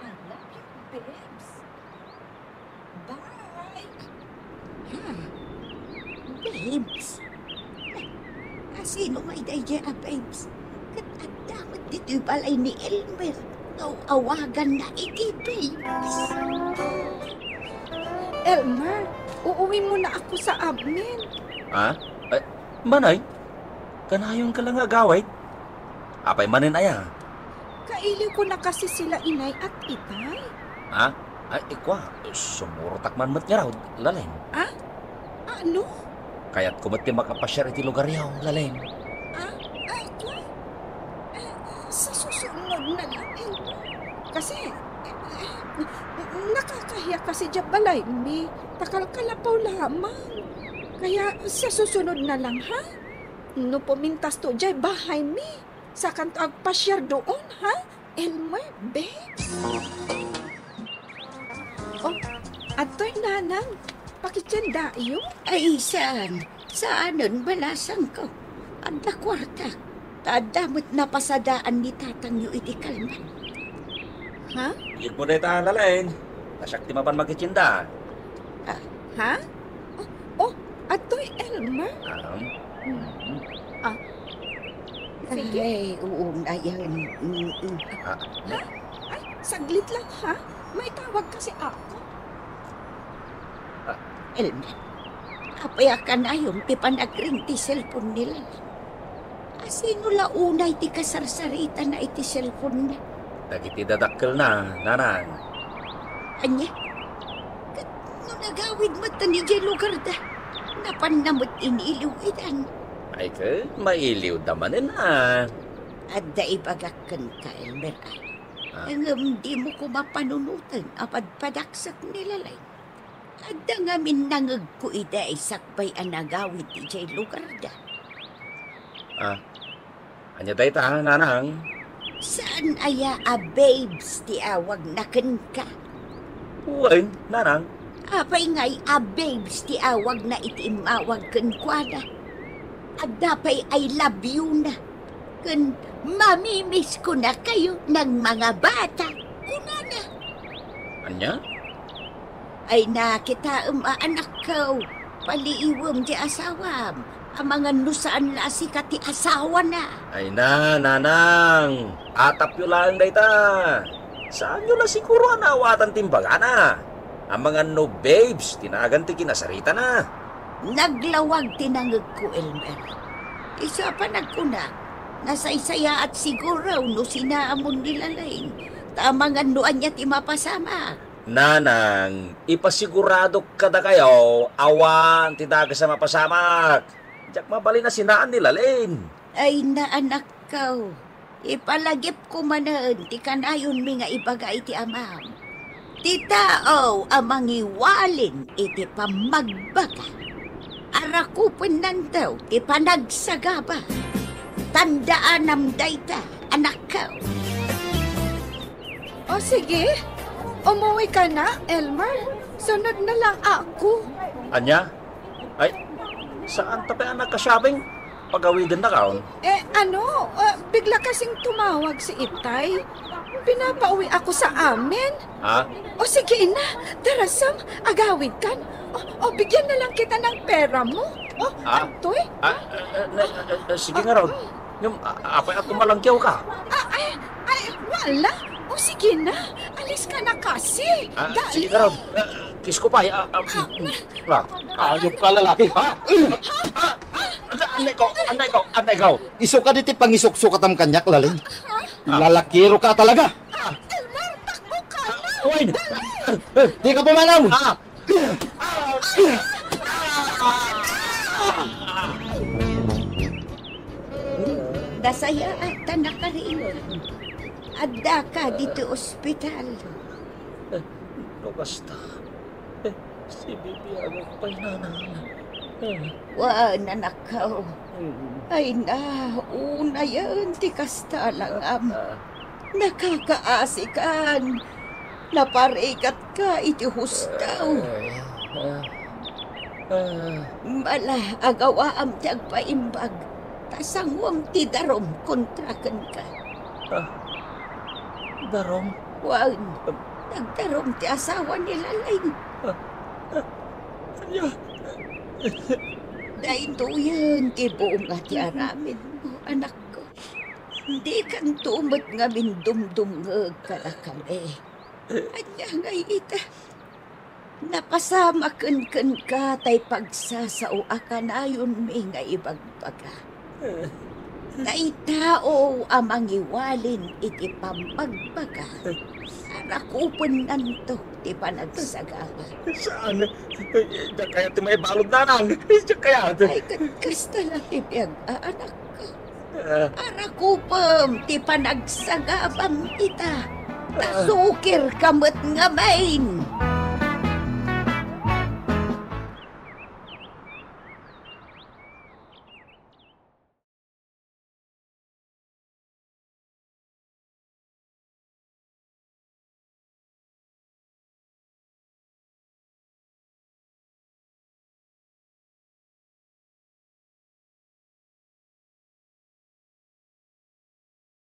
I love you, babes. Bye. Babes. Sino may daya, babes? Kat at dapat dito'y balay ni Elmer. Awagan na iti, babes. Elmer, uuwi mo na ako sa admin. Ay, manay, kanayon ka lang agaway. Apay manin aya. Kaili ko na kasi sila inay at itay. Ay, ikwa, sumurutak man mat nga raw, laleng. Ano? Kaya't kumati makapasyar iti lugar yaw, laleng. Ako? Sa susunod na lang, Elmer. Kasi, nakakahiya kasi dyan balay, mi. Takal-kalapaw lamang. Kaya sa susunod na lang, ha? No pumintas to dyan, bahay, mi. Sa kanto agpasyar doon, ha? Elmer, babes. nanang, pakitsanda iyo? Ay, saanon balasang ko? Anda kwarta. Tadamot na pasadaan ni tatang yu iti kalman. Ha? Iyag mo na itahan lalain. Nasyak ti mapan magkitinda. Ha? Oh, ato'y Elmer? Sige. Ay, oo na yan. Ay, saglit lang ha. May tawag kasi ako. Elmer, apaya ka na yung ti panagring ti cellphone nila. Sino la unay ti kasarsarita na iti cellphone na? Dagiti dadakkel na, nanang. Anya? No nagawid mo ta ni jay lugar da. Napanamot iniiliwidan. Ay ka, mailiw damanin na. At daibagakan ka, Elmer. Ang di mo ko mapanunutan apad padaksak nilalay. At ngamin nangag ko ida ay sakbay ang nagawid ti jay lugar da. Anya day ta, nanang? Saan aya babes ti awag na ka? Uy, nanang. Apay ngay babes ti awag na itimawag kwada. At dapay I love you na. Kun mamimiss ko na kayo ng mga bata. Una na. Anya? Ay nakita anak ko. Paliiwam di asawam. Ang mga nusaan lasi ka ti asawa na. Ay nanang. Atap yu lang day ta. Saan yu la siguro anawatan timbagana? Ang mga no babes, tinagan ti kinasarita na. Naglawag tinangag ko, Elmer. Isa pa nagkuna. Nasaysaya at siguro no sinaamon nilalain. Tamang anuan niya ti mapasama. Nanang, ipasigurado kada kayo, awan ti daga sa mapasamak. Diyak mabali na sinaan nilalin. Ay naanak ko. Ipalagip ko manan ti kanayon mi nga ibagay ti amam. Ti tao amang iwalin iti pamagbaga. Arakupin nandaw ti panagsagaba. Tandaan am dayta, anak ko. O sige, umuwi ka na, Elmer. Sunod na lang ako. Anya? Ay, saan tabi ang nagkasyabing? Pagawidin na kaon? Bigla kasing tumawag si Itay. Pinapauwi ako sa amin. Ha? O sige na, darasam, agawid kan. O bigyan na lang kita ng pera mo. O, Antoy? Sige nga raw. Yung, apay ako malangkyaw ka. Wala. O sige na, alis ka na kasi. Sige nga raw. Kiss ko pa. Ayop ka lalaki. Anday ko. Iso ka diti pangisok-sukat ang kanyak laling. Lalakiro ka talaga. Elmer, takbo ka na. Uy! Di ka pumanaw. Dasaya at nakariin. Adda ka dito ospital. No basta. Si Bibi agak pa'y nanang. Wan, anak ko. Ay na, una yan, tikasta lang nakakaasikan. Naparikat ka, iti hustaw. Mala, agawa am tiyag paimbag. Tasangwam ti darom kontrakan ka. Darom? Wan, nagdarom ti asawa nila lain. Anya? Dahil to yan, ti buong ati aramin mo, anak ko. Hindi kang tumot nga mindumdumngag ka na kami. Anya nga ita. Napasama kan ka tay pagsasao akanayon mi nga ibagbaga. Tay tao amang iwalin iti pambagbaga. Arakupon nanto ti panagsagaba. Saan? Diyan kaya ti may balod nanang. Diyan kaya. Ay kasta lang ibiyag anak ko. Arakupam ti panagsagabam ita. Tasukir kamot nga main.